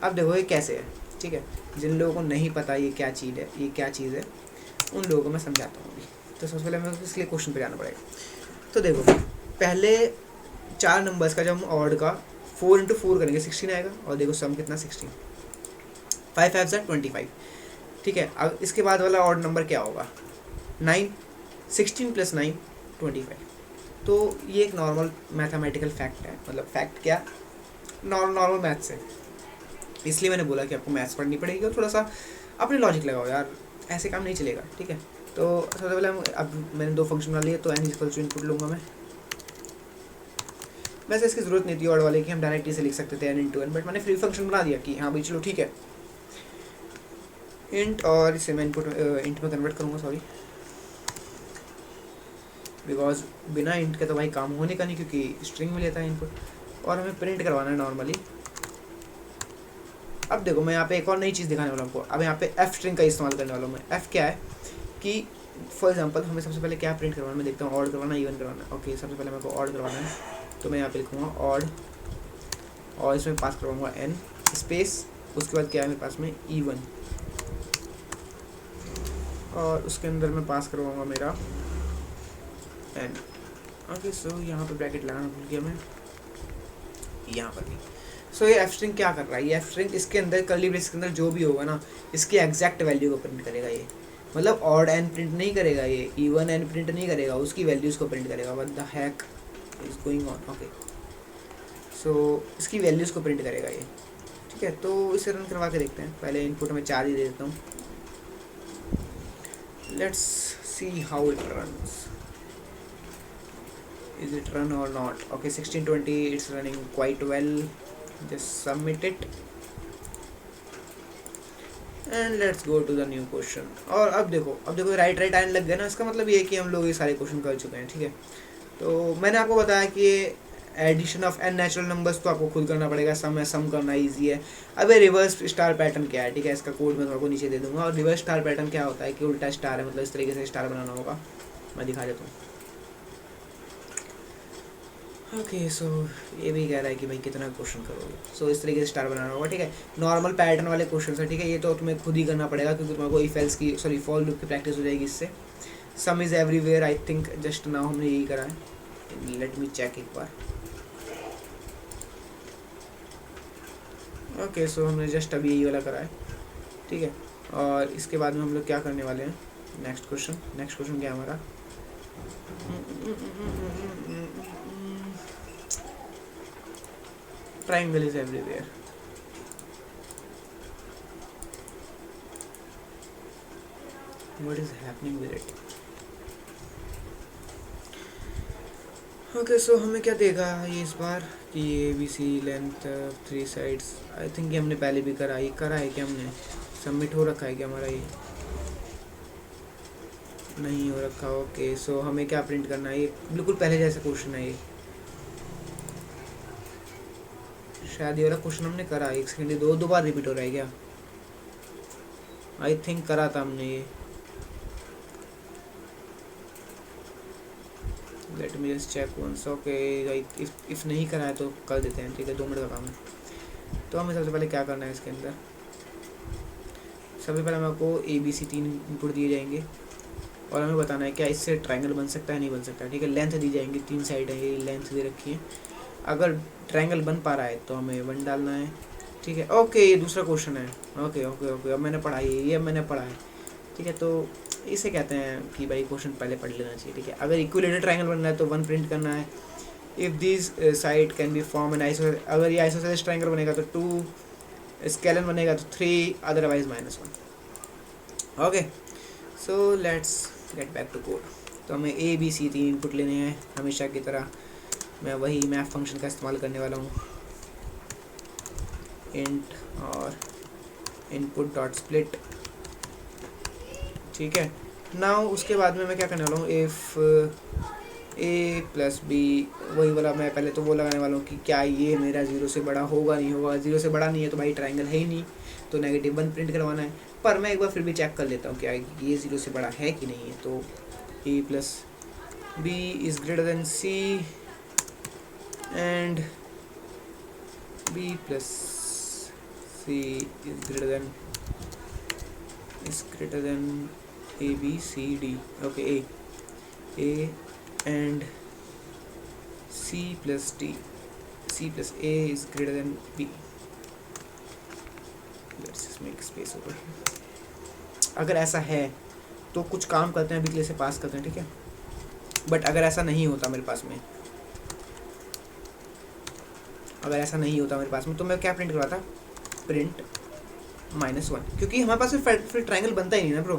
अब देखो ये कैसे है, ठीक है। जिन लोगों को नहीं पता ये क्या चीज़ है उन लोगों को मैं समझाता हूँ अभी। तो सबसे पहले हमें इसलिए क्वेश्चन पे जाना पड़ेगा। तो देखो पहले 4 नंबर्स का जब हम ऑड का 4 × 4 करेंगे 16 आएगा, और देखो सम कितना 16, 5 5 = 25, ठीक है। अब इसके बाद वाला ऑड नंबर क्या होगा 9, 16 + 9 25। तो ये एक नॉर्मल मैथमेटिकल फैक्ट है, मतलब फैक्ट क्या, नॉर्मल मैथ्स है। इसलिए मैंने बोला कि आपको मैथ्स पढ़नी पड़ेगी और थोड़ा सा अपनी लॉजिक लगाओ यार, ऐसे काम नहीं चलेगा, ठीक है। तो सबसे पहले अब मैंने 2 फंक्शन बना लिए, तो n इक्वल टू इनपुट लूँगा मैं। वैसे इसकी ज़रूरत नहीं थी ऑड वाले की, हम डायरेक्ट इसे लिख सकते थे n इंटू एन, बट मैंने फ्री फंक्शन बना दिया कि हाँ भाई चलो ठीक है इंट, और इसे मैं इनपुट इंट में कन्वर्ट करूँगा, सॉरी, बिकॉज बिना इंट के तो भाई काम होने का नहीं, क्योंकि स्ट्रिंग में लेता है इनपुट, और हमें प्रिंट करवाना है नॉर्मली। अब देखो मैं यहाँ पे एक और नई चीज़ दिखाने वाला हूँ आपको। अब यहाँ पे एफ स्ट्रिंग का इस्तेमाल करने वाला हूँ मैं। एफ क्या है कि फॉर एग्जांपल हमें सबसे पहले क्या प्रिंट करवाना है, मैं देखता हूँ, ऑड करवाना, इवन करवाना है। ओके, सबसे पहले मेरे को ऑड करवाना है, तो मैं यहाँ पे लिखूँगा ऑड, और इसमें पास करवाऊँगा एन स्पेस, उसके बाद क्या है मेरे पास में इवन, और उसके अंदर मैं पास करवाऊँगा मेरा एन। ओके, सो यहाँ पे ब्रैकेट लगाना भूल गया मैं, यहाँ पर भी। सो ये एफ स्ट्रिंग क्या कर रहा है, ये एफ स्ट्रिंग इसके अंदर कर्ली ब्रेस के अंदर जो भी होगा ना, इसकी एग्जैक्ट वैल्यू को प्रिंट करेगा ये। मतलब ऑड एन प्रिंट नहीं करेगा ये, इवन एन प्रिंट नहीं करेगा, उसकी वैल्यूज़ को प्रिंट करेगा। What the heck is going on. Okay, so इसकी वैल्यूज़ को प्रिंट करेगा ये, ठीक है। तो इसे रन करवा के देखते हैं। पहले इनपुट में 4 ही दे देता हूँ, let's see how it runs. Is it run or not? Okay, 1620, it's running quite well. Just submit it and let's go to the new question. और अब देखो राइट आने लग गया ना, इसका मतलब ये है कि हम लोग ये सारे क्वेश्चन कर चुके हैं, ठीक है। तो मैंने आपको बताया कि ये addition of an natural numbers तो आपको खुद करना पड़ेगा, सम करना ईजी है। अब ये रिवर्स स्टार पैटर्न क्या है, ठीक है, इसका कोड मैं आपको नीचे दे दूंगा। और रिवर्स स्टार पैटर्न क्या होता है कि उल्टा स्टार है, मतलब इस तरीके से स्टार बनाना होगा। मैं दिखा देता हूँ। ओके, सो ये भी कह रहा है कि भाई कितना क्वेश्चन करोगे। सो इस तरीके से स्टार बनाना होगा, ठीक है। नॉर्मल पैटर्न वाले क्वेश्चन है, ठीक है, ये तो तुम्हें खुद ही करना पड़ेगा, क्योंकि तुम्हारे को इफ एल्स की फॉर लूप की प्रैक्टिस हो जाएगी इससे। सम is everywhere, I think just now हमने यही करा है। लेट मी चेक एक बार। ओके, सो हमने जस्ट अभी यही वाला करा है, ठीक है। और इसके बाद में हम लोग क्या करने वाले हैं, नेक्स्ट क्वेश्चन क्या है हमारा, triangle is everywhere. What is happening with it? Okay, so हमें क्या देगा ये इस बार कि A B C length 3 sides. I think ये हमने पहले भी करा है कि हमने सबमिट हो रखा है कि हमारा ये नहीं हो रखा। ओके, सो हमें क्या प्रिंट करना है, ये बिल्कुल पहले जैसा क्वेश्चन है ये। शायद ये वाला क्वेश्चन हमने करा, एक सेकंड, दो बार रिपीट हो रहा है क्या? आई थिंक करा था हमने ये। Let me just check once. Okay, if नहीं करा है तो कर देते हैं, ठीक है, 2 मिनट का काम है। तो हमें सबसे पहले क्या करना है इसके अंदर, सबसे पहले हमें आपको ए बी सी 3 इनपुट दिए जाएंगे, और हमें बताना है क्या इससे ट्रायंगल बन सकता है नहीं बन सकता, ठीक है। लेंथ दी जाएंगी, 3 साइड है, ये लेंथ दे रखी है। अगर ट्रायंगल बन पा रहा है तो हमें 1 डालना है, ठीक है। ओके, ये दूसरा क्वेश्चन है। ओके, अब मैंने पढ़ा ये मैंने पढ़ा है, ठीक है। तो इसे कहते हैं कि भाई क्वेश्चन पहले पढ़ लेना चाहिए, ठीक है। अगर इक्विलेटरल ट्रायंगल बनना है तो 1 प्रिंट करना है। If this side can be form an isosceles, अगर ये आइसोसेलेस ट्रायंगल बनेगा तो 2, स्केलन बनेगा तो 3, otherwise -1। Okay, so let's get back to code. तो हमें ए बी सी 3 इनपुट लेने हैं हमेशा की तरह। मैं वही मैप फंक्शन का इस्तेमाल करने वाला हूँ, इंट और इनपुट डॉट स्प्लिट, ठीक है। नाउ उसके बाद में मैं क्या करने वाला हूँ, इफ़ ए प्लस बी, वही वाला मैं पहले तो वो लगाने वाला हूँ कि क्या ये मेरा 0 से बड़ा होगा नहीं होगा। 0 से बड़ा नहीं है तो भाई ट्रायंगल है ही नहीं, तो -1 प्रिंट करवाना है। पर मैं एक बार फिर भी चेक कर लेता हूँ क्या ये 0 से बड़ा है कि नहीं है। तो A plus B is greater than C and b plus c is greater than a b c d. Okay, a and c plus d, c plus a is greater than b. Let's just make space over here. अगर ऐसा है तो कुछ काम करते हैं, अभी से पास करते हैं, ठीक है। बट अगर ऐसा नहीं होता मेरे पास में, तो मैं क्या प्रिंट करवाता, प्रिंट -1, क्योंकि हमारे पास फिर ट्रायंगल बनता ही नहीं ना ब्रो।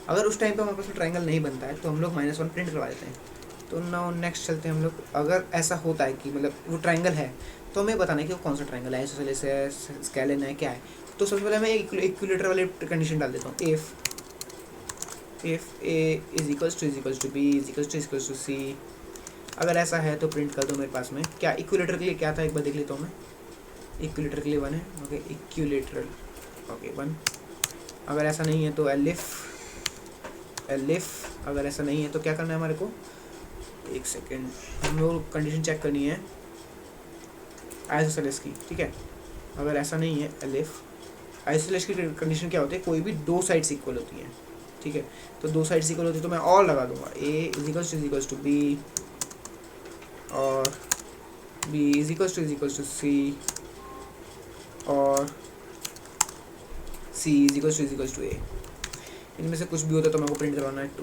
अगर उस टाइम पे हमारे पास ट्रायंगल नहीं बनता है तो हम लोग -1 प्रिंट करवा देते हैं। तो नाउ नेक्स्ट चलते हैं हम लोग। अगर ऐसा होता है कि मतलब वो ट्रायंगल है तो हमें बताना है कि वो कौन सा ट्रायंगल है, आइसोसेलेस है, स्केलिन है, क्या है। तो सबसे पहले मैं इक्विलेटरल वाली कंडीशन डाल देता हूँ, if A is equals to B is equals to C. अगर ऐसा है तो प्रिंट कर दो मेरे पास में। क्या इक्विलेटर के लिए क्या था एक बार देख लेता हूँ मैं। इक्विलेटर के लिए 1 है, ओके, इक्विलेटरल, ओके 1। अगर ऐसा नहीं है तो एलिफ। अगर ऐसा नहीं है तो क्या करना है हमारे को, एक सेकेंड, हम लोग कंडीशन चेक करनी है आइसोसेलेस की, ठीक है। अगर ऐसा नहीं है एलिफ, आइसोसेलेस की कंडीशन क्या होती है, कोई भी 2 साइड्स इक्वल होती हैं, ठीक है। तो 2 साइड्स इक्वल होती है तो मैं और लगा दूंगा, ए इज इक्वल्स टू बी और बी इज इक्वल्स टू सी और सी इज इक्वल्स टू ए। इनमें से कुछ भी होता है तो मेरे को प्रिंट करवाना है 2,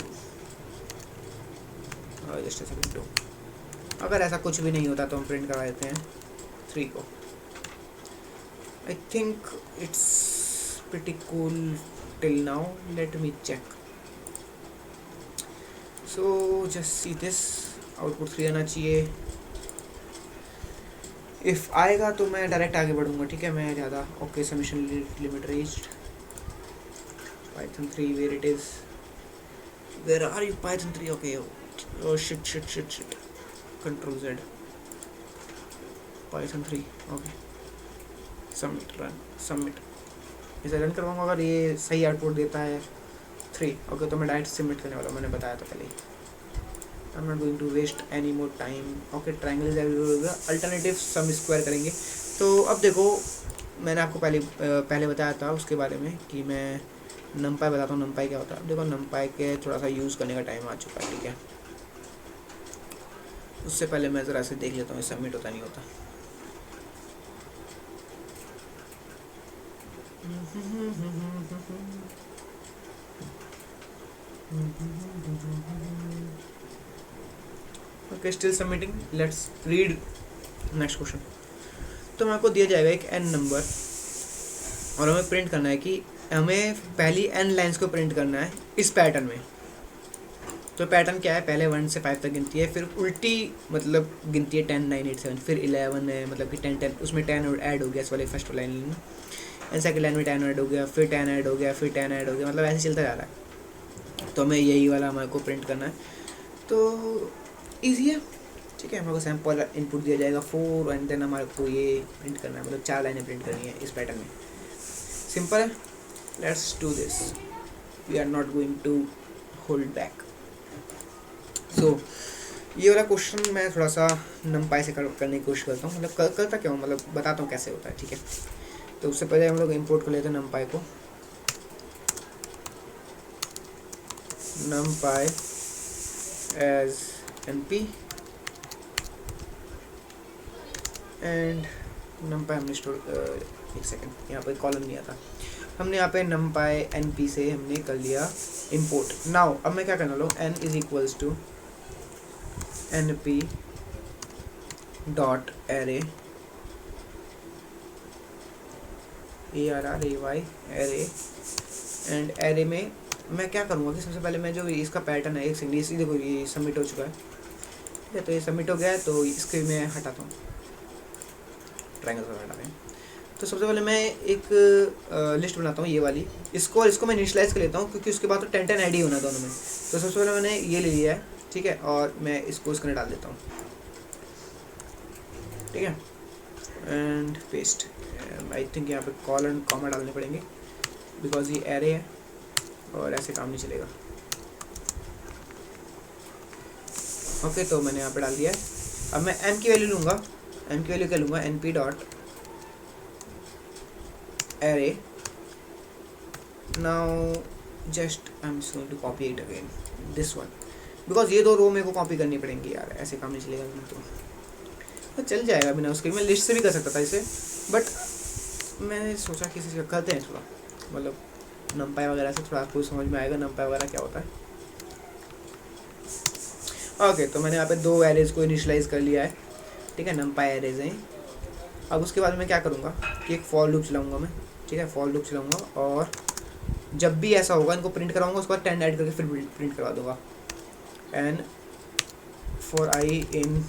जस्ट सेकंड 2। अगर ऐसा कुछ भी नहीं होता तो हम प्रिंट करवा देते हैं 3 को। I think it's pretty cool till now, let me check. So just see this, output 3 आना चाहिए। इफ़ आएगा तो मैं डायरेक्ट आगे बढ़ूंगा, ठीक है। मैं ज़्यादा okay, submission limit reached, Python 3 where it is, where are you Python 3, okay, oh shit, Control Z, Python 3, okay, submit। इसे रन करवाऊंगा, अगर ये सही आउटपुट देता है 3, ओके, तो मैं डायरेक्ट सबमिट करने वाला हूँ, मैंने बताया था पहले ही। I am not going to waste any more time, okay. Triangle is alternative sum square करेंगे। तो अब देखो, मैंने आपको पहले बताया था उसके बारे में कि मैं नमपाई बताता हूँ। नमपाई क्या होता है, देखो नमपाई के थोड़ा सा यूज़ करने का टाइम आ चुका है, ठीक है। उससे पहले मैं ज़रा से देख लेता हूँ सबमिट होता नहीं होता। Okay, still submitting, let's read next question. तो मेरे को दिया जाएगा एक n नंबर और हमें प्रिंट करना है कि हमें पहली n लाइन्स को प्रिंट करना है इस पैटर्न में। तो पैटर्न क्या है, पहले 1 से 5 तक गिनती है, फिर उल्टी मतलब गिनती है 10 9 8 7, फिर 11 है, मतलब कि 10 उसमें 10 ऐड हो गया इस वाले फर्स्ट लाइन में, एंड सेकंड लाइन में 10 ऐड हो गया, फिर 10 ऐड हो गया, फिर 10 ऐड हो गया, मतलब ऐसे चलता जा रहा है। तो हमें यही वाला हमारे को प्रिंट करना है। तो ईजी है, ठीक है। हमारे को सैम्पल इनपुट दिया जाएगा 4 एंड देन हमारे को ये प्रिंट करना है, मतलब 4 लाइनें प्रिंट करनी है इस पैटर्न में। सिंपल है, let's do this, we are not going to hold back. So ये वाला क्वेश्चन मैं थोड़ा सा नमपाई से करने की कोशिश करता हूँ, मतलब करता क्या हूँ, मतलब बताता हूँ कैसे होता है, ठीक है। तो उससे पहले हम लोग इंपोर्ट कर लेते हैं नमपाई को, numpy as np and numpy हमने स्टोर, एक सेकंड, यहाँ पे कॉलम नहीं आता, हमने यहाँ पे numpy np से हमने कर लिया इंपोर्ट। नाउ अब मैं क्या करने वाला हूँ, n is equals to np dot array, ARRAY array, and array में मैं क्या करूँगा कि सबसे पहले मैं जो इसका पैटर्न है, एक सेकंड, इसी देखो ये सबमिट हो चुका है, ठीक है। तो ये सबमिट हो गया है, तो इसके मैं हटाता हूँ, ट्रायंगल से हटा दें। तो सबसे पहले मैं एक लिस्ट बनाता हूँ ये वाली, इसको मैं इनिशियलाइज कर लेता हूँ, क्योंकि उसके बाद तो 10 10 आईडी होना दोनों में। तो सबसे पहले मैंने ये ले लिया है, ठीक है, और मैं इसको इसके डाल देता हूँ, ठीक है, एंड पेस्ट। आई थिंक यहाँ पे कॉलन कॉमा डालने पड़ेंगे बिकॉज ये एरे है और ऐसे काम नहीं चलेगा। ओके, तो मैंने यहाँ पे डाल दिया है। अब मैं m की वैल्यू लूँगा, m की वैल्यू क्या लूँगा, np dot array. Now just I am going to copy it again this one, because ये 2 रो मेरे को कॉपी करनी पड़ेंगी यार, ऐसे काम नहीं चलेगा। तो चल जाएगा बिना उसके, मैं लिस्ट से भी कर सकता था इसे, बट मैंने सोचा कि इसे करते हैं थोड़ा, मतलब नमपाई वगैरह से थोड़ा आपको समझ में आएगा नमपाई वगैरह क्या होता है। ओके, तो मैंने यहाँ पे 2 एरेज को इनिशियलाइज कर लिया है, ठीक है, नमपाई एरेज हैं। अब उसके बाद मैं क्या करूँगा कि एक फॉर लूप चलाऊँगा मैं, ठीक है, फॉर लूप चलाऊँगा और जब भी ऐसा होगा इनको प्रिंट कराऊंगा, उसके बाद 10 ऐड करके फिर प्रिंट करवा दूंगा। N for I in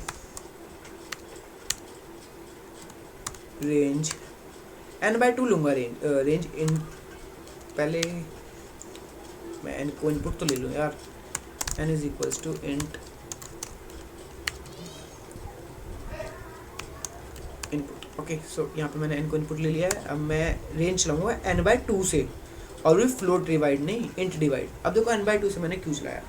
range n/2 लूँगा। रेंज इन, पहले मैं n को इनपुट तो ले लूँ यार। n is equals to int input. Okay, so यहाँ पे मैंने n को इनपुट ले लिया है। अब मैं रेंज चलाऊँगा n/2 से, और भी फ्लोट डिवाइड नहीं, इंट डिवाइड। अब देखो n/2 से मैंने क्यों चलाया,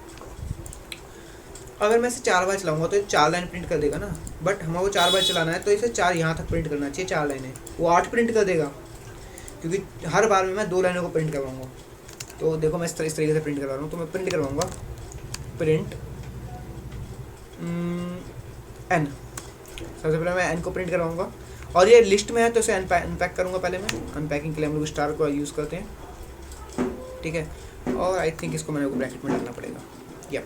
अगर मैं इसे 4 बार चलाऊंगा तो ये 4 लाइन प्रिंट कर देगा ना, बट हमें वो 4 बार चलाना है तो इसे 4 यहाँ तक प्रिंट करना चाहिए, 4 लाइनें, वो 8 प्रिंट कर देगा, क्योंकि हर बार में मैं 2 लाइनों को प्रिंट करवाऊंगा। तो देखो मैं इस तरीके से प्रिंट करवा रहा हूँ, तो मैं प्रिंट करवाऊंगा प्रिंट n। सबसे पहले मैं n को प्रिंट करवाऊंगा, और ये लिस्ट में है तो इसे अनपैक करूँगा। पहले मैं अनपैकिंग के लिए हम लोग स्टार को यूज़ करते हैं, ठीक है। और आई थिंक इसको मैंने ब्रैकेट में डालना पड़ेगा, या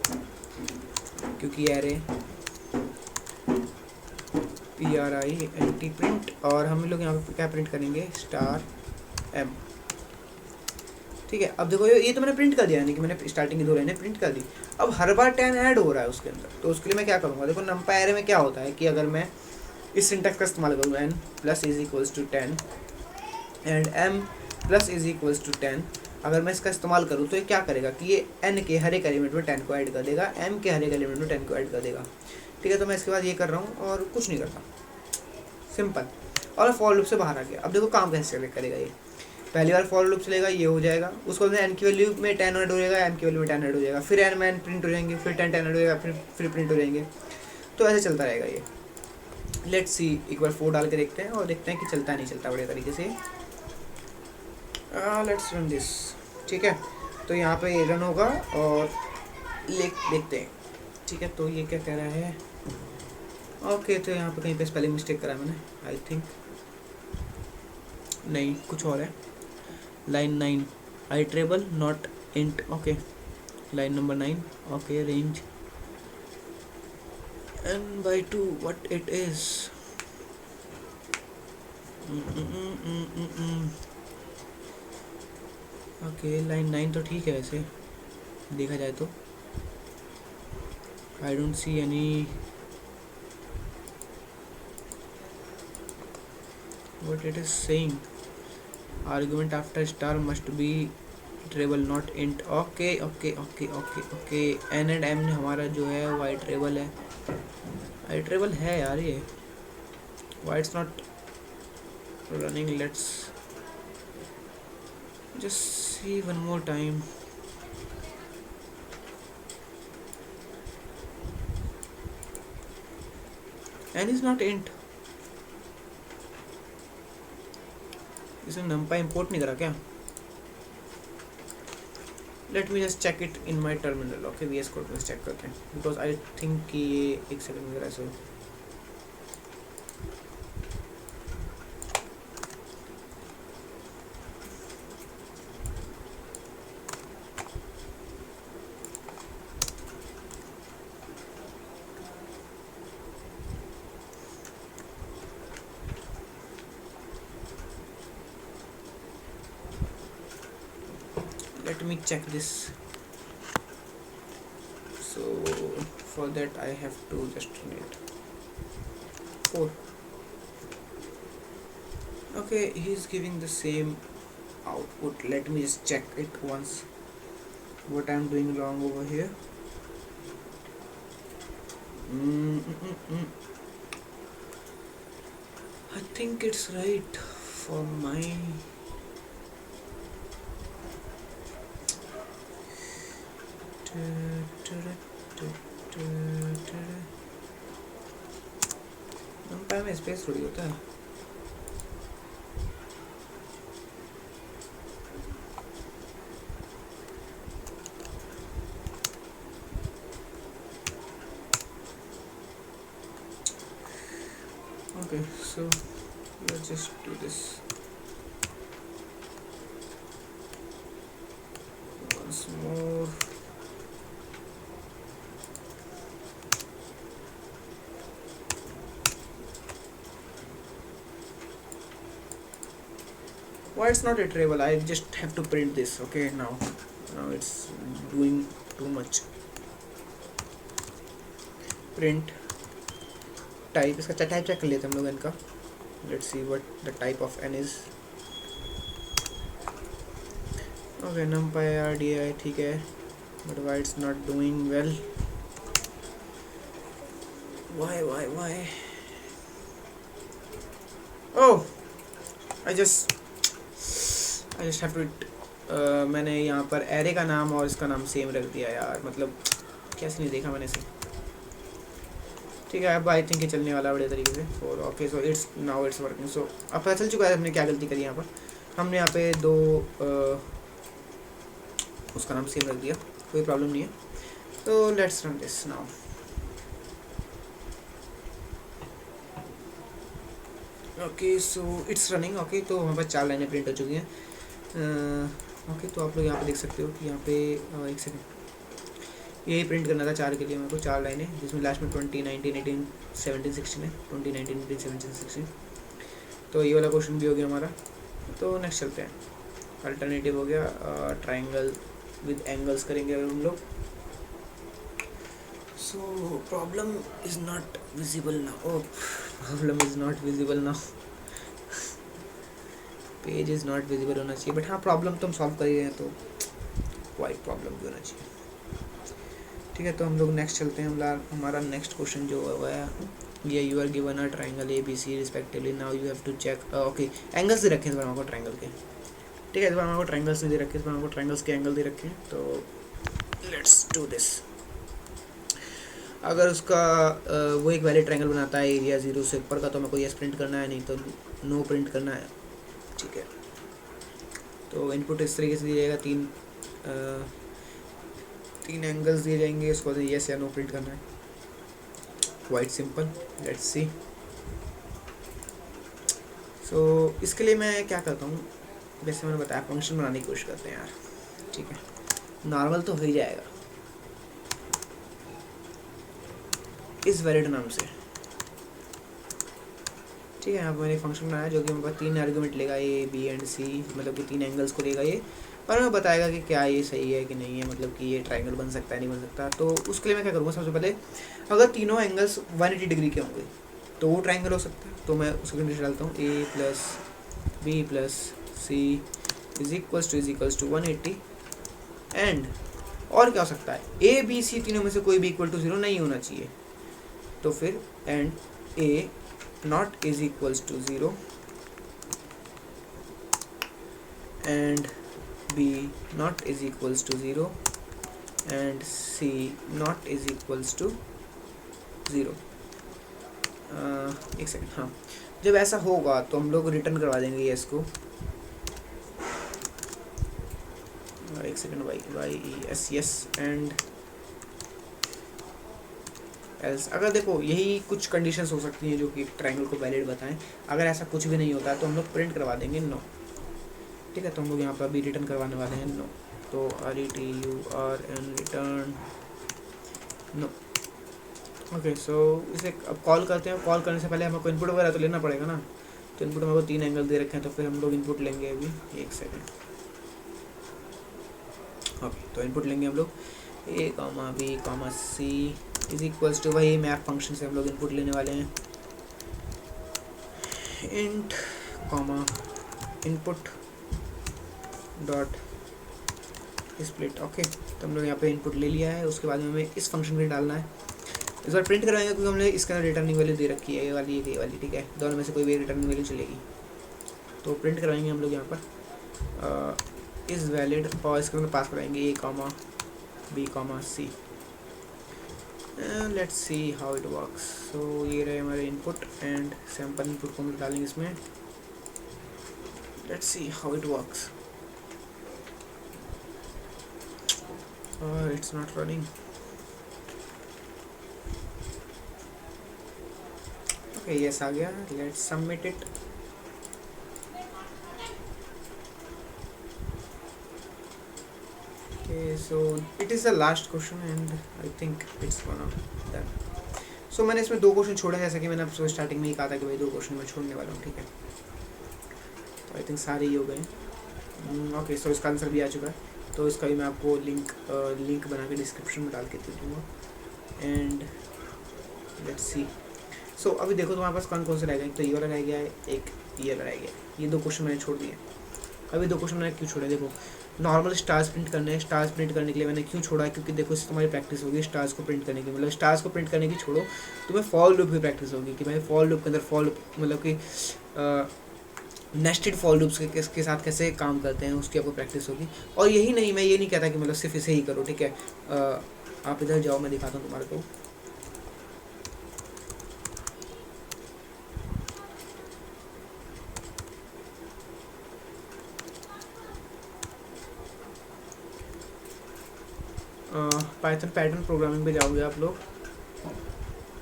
क्योंकि एरे PRINT प्रिंट, और हम लोग यहाँ पे क्या प्रिंट करेंगे, स्टार m, ठीक है। अब देखो ये तो मैंने प्रिंट कर दिया, यानी कि मैंने स्टार्टिंग की 2 लाइनें प्रिंट कर दी। अब हर बार 10 ऐड हो रहा है उसके अंदर, तो उसके लिए मैं क्या करूँगा, देखो नंपाई एरे में क्या होता है कि अगर मैं इस सिंटैक्स का इस्तेमाल करूँगा n plus is equals to 10 and m plus is equals to 10, अगर मैं इसका इस्तेमाल करूँ तो ये क्या करेगा कि ये n के हर एक एलिमेंट में 10 को ऐड कर देगा, m के हर एक एलिमेंट में 10 को ऐड कर देगा, ठीक है। तो मैं इसके बाद ये कर रहा हूँ और कुछ नहीं करता, सिंपल, और फॉर लूप से बाहर आ गया। अब देखो काम कैसे करेगा ये, पहली बार फॉर लूप चलेगा, ये हो जाएगा, उसको n की वैल्यू में 10 ऐड हो जाएगा, m की वैल्यू में 10 ऐड हो जाएगा, फिर n में प्रिंट हो जाएंगे, फिर 10 ऐड हो जाएगा, फिर प्रिंट हो जाएंगे। तो ऐसे चलता रहेगा ये। लेट्स सी, एक बार 4 डाल के देखते हैं और देखते हैं कि चलता है नहीं चलता बढ़िया तरीके से। लेट्स रन दिस, ठीक है। तो यहाँ पे रन होगा और देखते हैं, ठीक है। तो ये क्या कह रहा है, ओके, तो यहाँ पे कहीं पे स्पेलिंग मिस्टेक करा मैंने, आई थिंक, नहीं कुछ और है। Line 9 iterable not int, okay, line number 9, okay, range n/2 what it is। Okay, line 9 तो ठीक है वैसे देखा जाए तो, I don't see any what it is saying, argument after star must be iteral not int। Okay okay okay okay okay, n and m हमारा जो है वो iteral है, iteral है यार ये, why it's not running, let's just see one more time। n is not int, इसने numpy import नहीं करा क्या? Let me just check it in my terminal. Okay, VS code में चेक करते हैं, बिकॉज आई थिंक कि ये एक सेकंड वगैरह से let me check this। So for that I have to just need 4। okay, he's giving the same output, let me just check it once, what I'm doing wrong over here। I think it's right for my नंपाई में space थोड़ी होता है। Okay, so let's just do this once more। why it's not iterable? I just have to print this. Okay, now it's doing too much. Print type, इसका type check कर लेते हैं हम लोग इनका. Let's see what the type of n is. Okay, numpy RDI ठीक है, but why it's not doing well? Why? Oh, I just have to मैंने यहाँ पर एरे का नाम और इसका नाम सेम रख दिया यार, मतलब कैसे नहीं देखा मैंने इसे. ठीक है, अब आई थिंक ये चलने वाला बड़े तरीके से. और okay, so it's now it's working. So अब पता चल चुका है हमने क्या गलती करी यहाँ पर. हमने यहाँ पे दो उसका नाम सेम रख दिया, कोई प्रॉब्लम नहीं है. तो let's run this now. Okay, so it's running. Okay, तो हमारे पास 4 लाइनें प्रिंट हो चुकी हैं. ओके, तो आप लोग यहाँ पे देख सकते हो कि यहाँ पे एक सेकंड, यही प्रिंट करना था 4 के लिए मेरे को, 4 लाइनें जिसमें लास्ट में 20, 19, 18, 17, 16 है. 20, 19, 18, 17, 16. तो ये वाला क्वेश्चन भी हो गया हमारा. तो नेक्स्ट चलते हैं. अल्टरनेटिव हो गया, ट्राइंगल विद एंगल्स करेंगे अगर हम लोग. So problem is not visible now. Problem is not visible now. Page is not visible होना चाहिए, बट हाँ प्रॉब्लम तो हम सॉल्व कर ही रहे हैं, तो वाइट प्रॉब्लम भी होना चाहिए. ठीक है, तो हम लोग नेक्स्ट चलते हैं. हमारा नेक्स्ट क्वेश्चन जो हुआ है ये, you are given a triangle A B C respectively. Now you have to check. Okay, angles दे रखे हैं इस बार हमको ट्राइंगल के. ठीक है, इस बार हमको ट्राइंगल्स नहीं दे रखे, इस बार हमको ट्राइंगल्स के एंगल दे रखे हैं. तो लेट्स डू दिस. अगर उसका वो एक वैलिड ट्रायंगल बनाता है एरिया 0 से ऊपर का, तो मेरे को यस प्रिंट करना है, नहीं तो नो प्रिंट करना है. ठीक है, तो इनपुट इस तरीके से दिया जाएगा. तीन एंगल्स दिए जाएंगे, उसको यस या नो प्रिंट करना है. Quite simple. Let's see. So इसके लिए मैं क्या करता हूँ, जैसे मैंने बताया फंक्शन बनाने की कोशिश करते हैं यार. ठीक है, नॉर्मल तो हो ही जाएगा इस वैलिड नाम से. ठीक है, यहाँ पर मैंने फंक्शन बनाया जो कि मेरे पास 3 आर्गुमेंट लेगा, ए बी एंड सी, मतलब कि 3 एंगल्स को लेगा ये, और मैं बताएगा कि क्या ये सही है कि नहीं है, मतलब कि ये ट्रायंगल बन सकता है नहीं बन सकता. तो उसके लिए मैं क्या करूँगा, सबसे पहले अगर तीनों एंगल्स 180 डिग्री के होंगे तो वो ट्रायंगल हो सकता है. तो मैं उसको कंडीशन डालता हूँ, A plus B plus C is equals to 180. And और क्या हो सकता है, ए बी सी तीनों में से कोई भी इक्वल टू 0 नहीं होना चाहिए. तो फिर and A not is equals to 0 and B not is equals to 0 and C not is equals to 0. एक सेकंड. हाँ, जब ऐसा होगा तो हम लोग रिटर्न करवा देंगे ये इसको. एक second, Y S yes and else. अगर देखो यही कुछ कंडीशंस हो सकती हैं जो कि ट्रायंगल को वैलिड बताएं. अगर ऐसा कुछ भी नहीं होता है तो हम लोग प्रिंट करवा देंगे नो. ठीक है, तो हम लोग यहाँ पर अभी रिटर्न करवाने वाले हैं नो. तो RETURN रिटर्न नो. ओके, सो इसे अब कॉल करते हैं. कॉल करने से पहले हमको इनपुट वगैरह तो लेना पड़ेगा ना. तो इनपुट में वो 3 एंगल दे रखे हैं, तो फिर हम लोग इनपुट लेंगे अभी. एक सेकंड. ओके, तो इनपुट लेंगे हम लोग A comma B comma C is equals to, वही मैप फंक्शन से हम लोग इनपुट लेने वाले हैं. Int comma input dot split. Okay, तो हम लोग यहाँ पे इनपुट ले लिया है. उसके बाद में हमें इस फंक्शन में डालना है. इस बार प्रिंट करवाएंगे क्योंकि हमने इसके अंदर रिटर्निंग वैल्यू दे रखी है, ये वाली ये वाली. ठीक है, दोनों में से कोई भी रिटर्निंग वैल्यू चलेगी. तो प्रिंट करवाएंगे हम लोग यहाँ पर इज़ वैलिड, और इसके अंदर पास कराएंगे A comma B comma C. Let's see how it works. So ये रहे हमारे इनपुट एंड सैम्पल इनपुट को हम डालेंगे इसमें. Let's see how it works. और it's not running. Okay, yes आ गया. Let's submit it. Okay, so it is the last question and I think it's one of them. So मैंने इसमें 2 question छोड़े हैं, जैसा कि मैंने आपको स्टार्टिंग में ही कहा था कि भाई 2 क्वेश्चन मैं छोड़ने वाला हूँ. ठीक है, आई थिंक सारे ही हो गए। ओके, सो इसका आंसर भी आ चुका है, तो इसका भी मैं आपको लिंक बना के डिस्क्रिप्शन में डाल के दे दूँगा। And let's see. सो अभी देखो तुम्हारे पास कौन से रह गए, तो ये वाला रह गया है, एक ये वाला रह गया। ये 2 क्वेश्चन मैंने छोड़ दिए। अभी 2 क्वेश्चन मैंने क्यों छोड़े, देखो नॉर्मल स्टार्स प्रिंट करने हैं। स्टार्स प्रिंट करने के लिए मैंने क्यों छोड़ा है, क्योंकि देखो इससे तुम्हारी प्रैक्टिस होगी स्टार्स को प्रिंट करने की। मतलब स्टार्स को प्रिंट करने की छोड़ो, तुम्हें फॉल लूप की प्रैक्टिस होगी कि भाई फॉल लूप के अंदर फॉल मतलब कि नेस्टेड फॉल लूप्स के साथ कैसे काम करते हैं, उसकी आपको प्रैक्टिस होगी। और यही नहीं, मैं ये नहीं कहता कि मतलब सिर्फ इसे ही करो, ठीक है। आप इधर जाओ, मैं दिखाता हूँ तुम्हारे को। पाइथन पैटर्न प्रोग्रामिंग पे जाओगे आप लोग,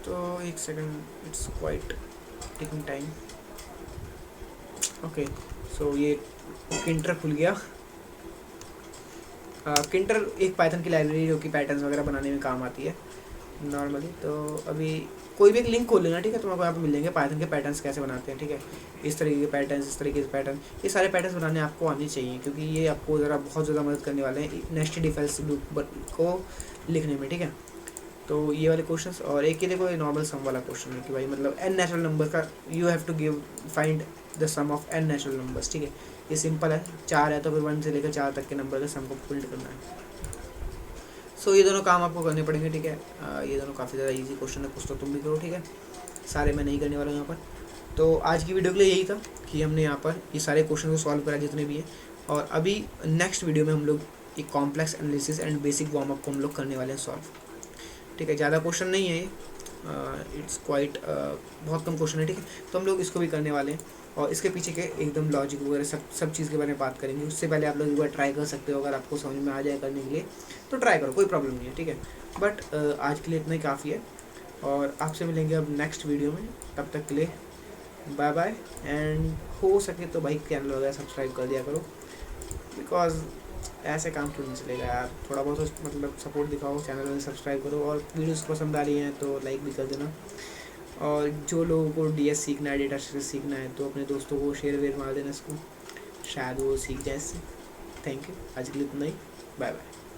तो एक second, it's quite taking time. Okay, so ये किंटर खुल गया। किंटर एक पाइथन की लाइब्रेरी जो कि पैटर्न्स वगैरह बनाने में काम आती है नॉर्मली। तो अभी कोई भी एक लिंक खोल लेना, ठीक है, तुम्हारे यहाँ पे मिल जाएंगे पाइथन के पैटर्न्स कैसे बनाते हैं, ठीक है। इस तरीके के पैटर्न्स, इस तरीके से पैटर्न, ये सारे पैटर्न्स बनाने आपको आने चाहिए, क्योंकि ये आपको ज़रा बहुत ज़्यादा मदद करने वाले हैं नेस्टेड इफ एल्स लूप को लिखने में, ठीक है। तो ये वाले क्वेश्चंस, और एक ये देखो ये नॉर्मल सम वाला क्वेश्चन है कि भाई मतलब n नेचुरल नंबर का you have to give find the sum of n natural numbers, ठीक है। ये सिंपल है, 4 है तो फिर 1 से लेकर 4 तक के नंबर का सम को प्रिंट करना है। सो ये दोनों काम आपको करने पड़ेंगे, ठीक है। ये दोनों काफ़ी ज़्यादा इजी क्वेश्चन है, कुछ तो तुम भी करो, ठीक है। सारे मैं नहीं करने वाला हूँ यहाँ पर। तो आज की वीडियो के लिए यही था कि हमने यहाँ पर ये सारे क्वेश्चन को सॉल्व करा जितने भी हैं, और अभी नेक्स्ट वीडियो में हम लोग एक complex analysis and basic warm up को हम लोग करने वाले हैं सॉल्व, ठीक है। ज़्यादा क्वेश्चन नहीं है ये, इट्स क्वाइट बहुत कम क्वेश्चन है, ठीक है। तो हम लोग इसको भी करने वाले हैं, और इसके पीछे के एकदम लॉजिक वगैरह सब चीज़ के बारे में बात करेंगे। उससे पहले आप लोग एक बार ट्राई कर सकते हो, अगर आपको समझ में आ जाए करने के लिए तो ट्राई करो, कोई प्रॉब्लम नहीं है, ठीक है। बट आज के लिए इतना ही काफ़ी है, और आपसे मिलेंगे अब नेक्स्ट वीडियो में। तब तक के लिए बाय बाय। एंड हो सके तो भाई चैनल वगैरह सब्सक्राइब कर दिया करो, बिकॉज ऐसे काम क्यों नहीं चलेगा यार, थोड़ा बहुत मतलब सपोर्ट दिखाओ, चैनल में सब्सक्राइब करो, और वीडियोस पसंद आ रही हैं तो लाइक भी कर देना। और जो लोगों को डीएस सीखना है, डेटा स्ट्रक्चर सीखना है, तो अपने दोस्तों को शेयर वेयर मार देना इसको, शायद वो सीख जाए इससे। थैंक यू, आज के लिए इतना ही, बाय बाय।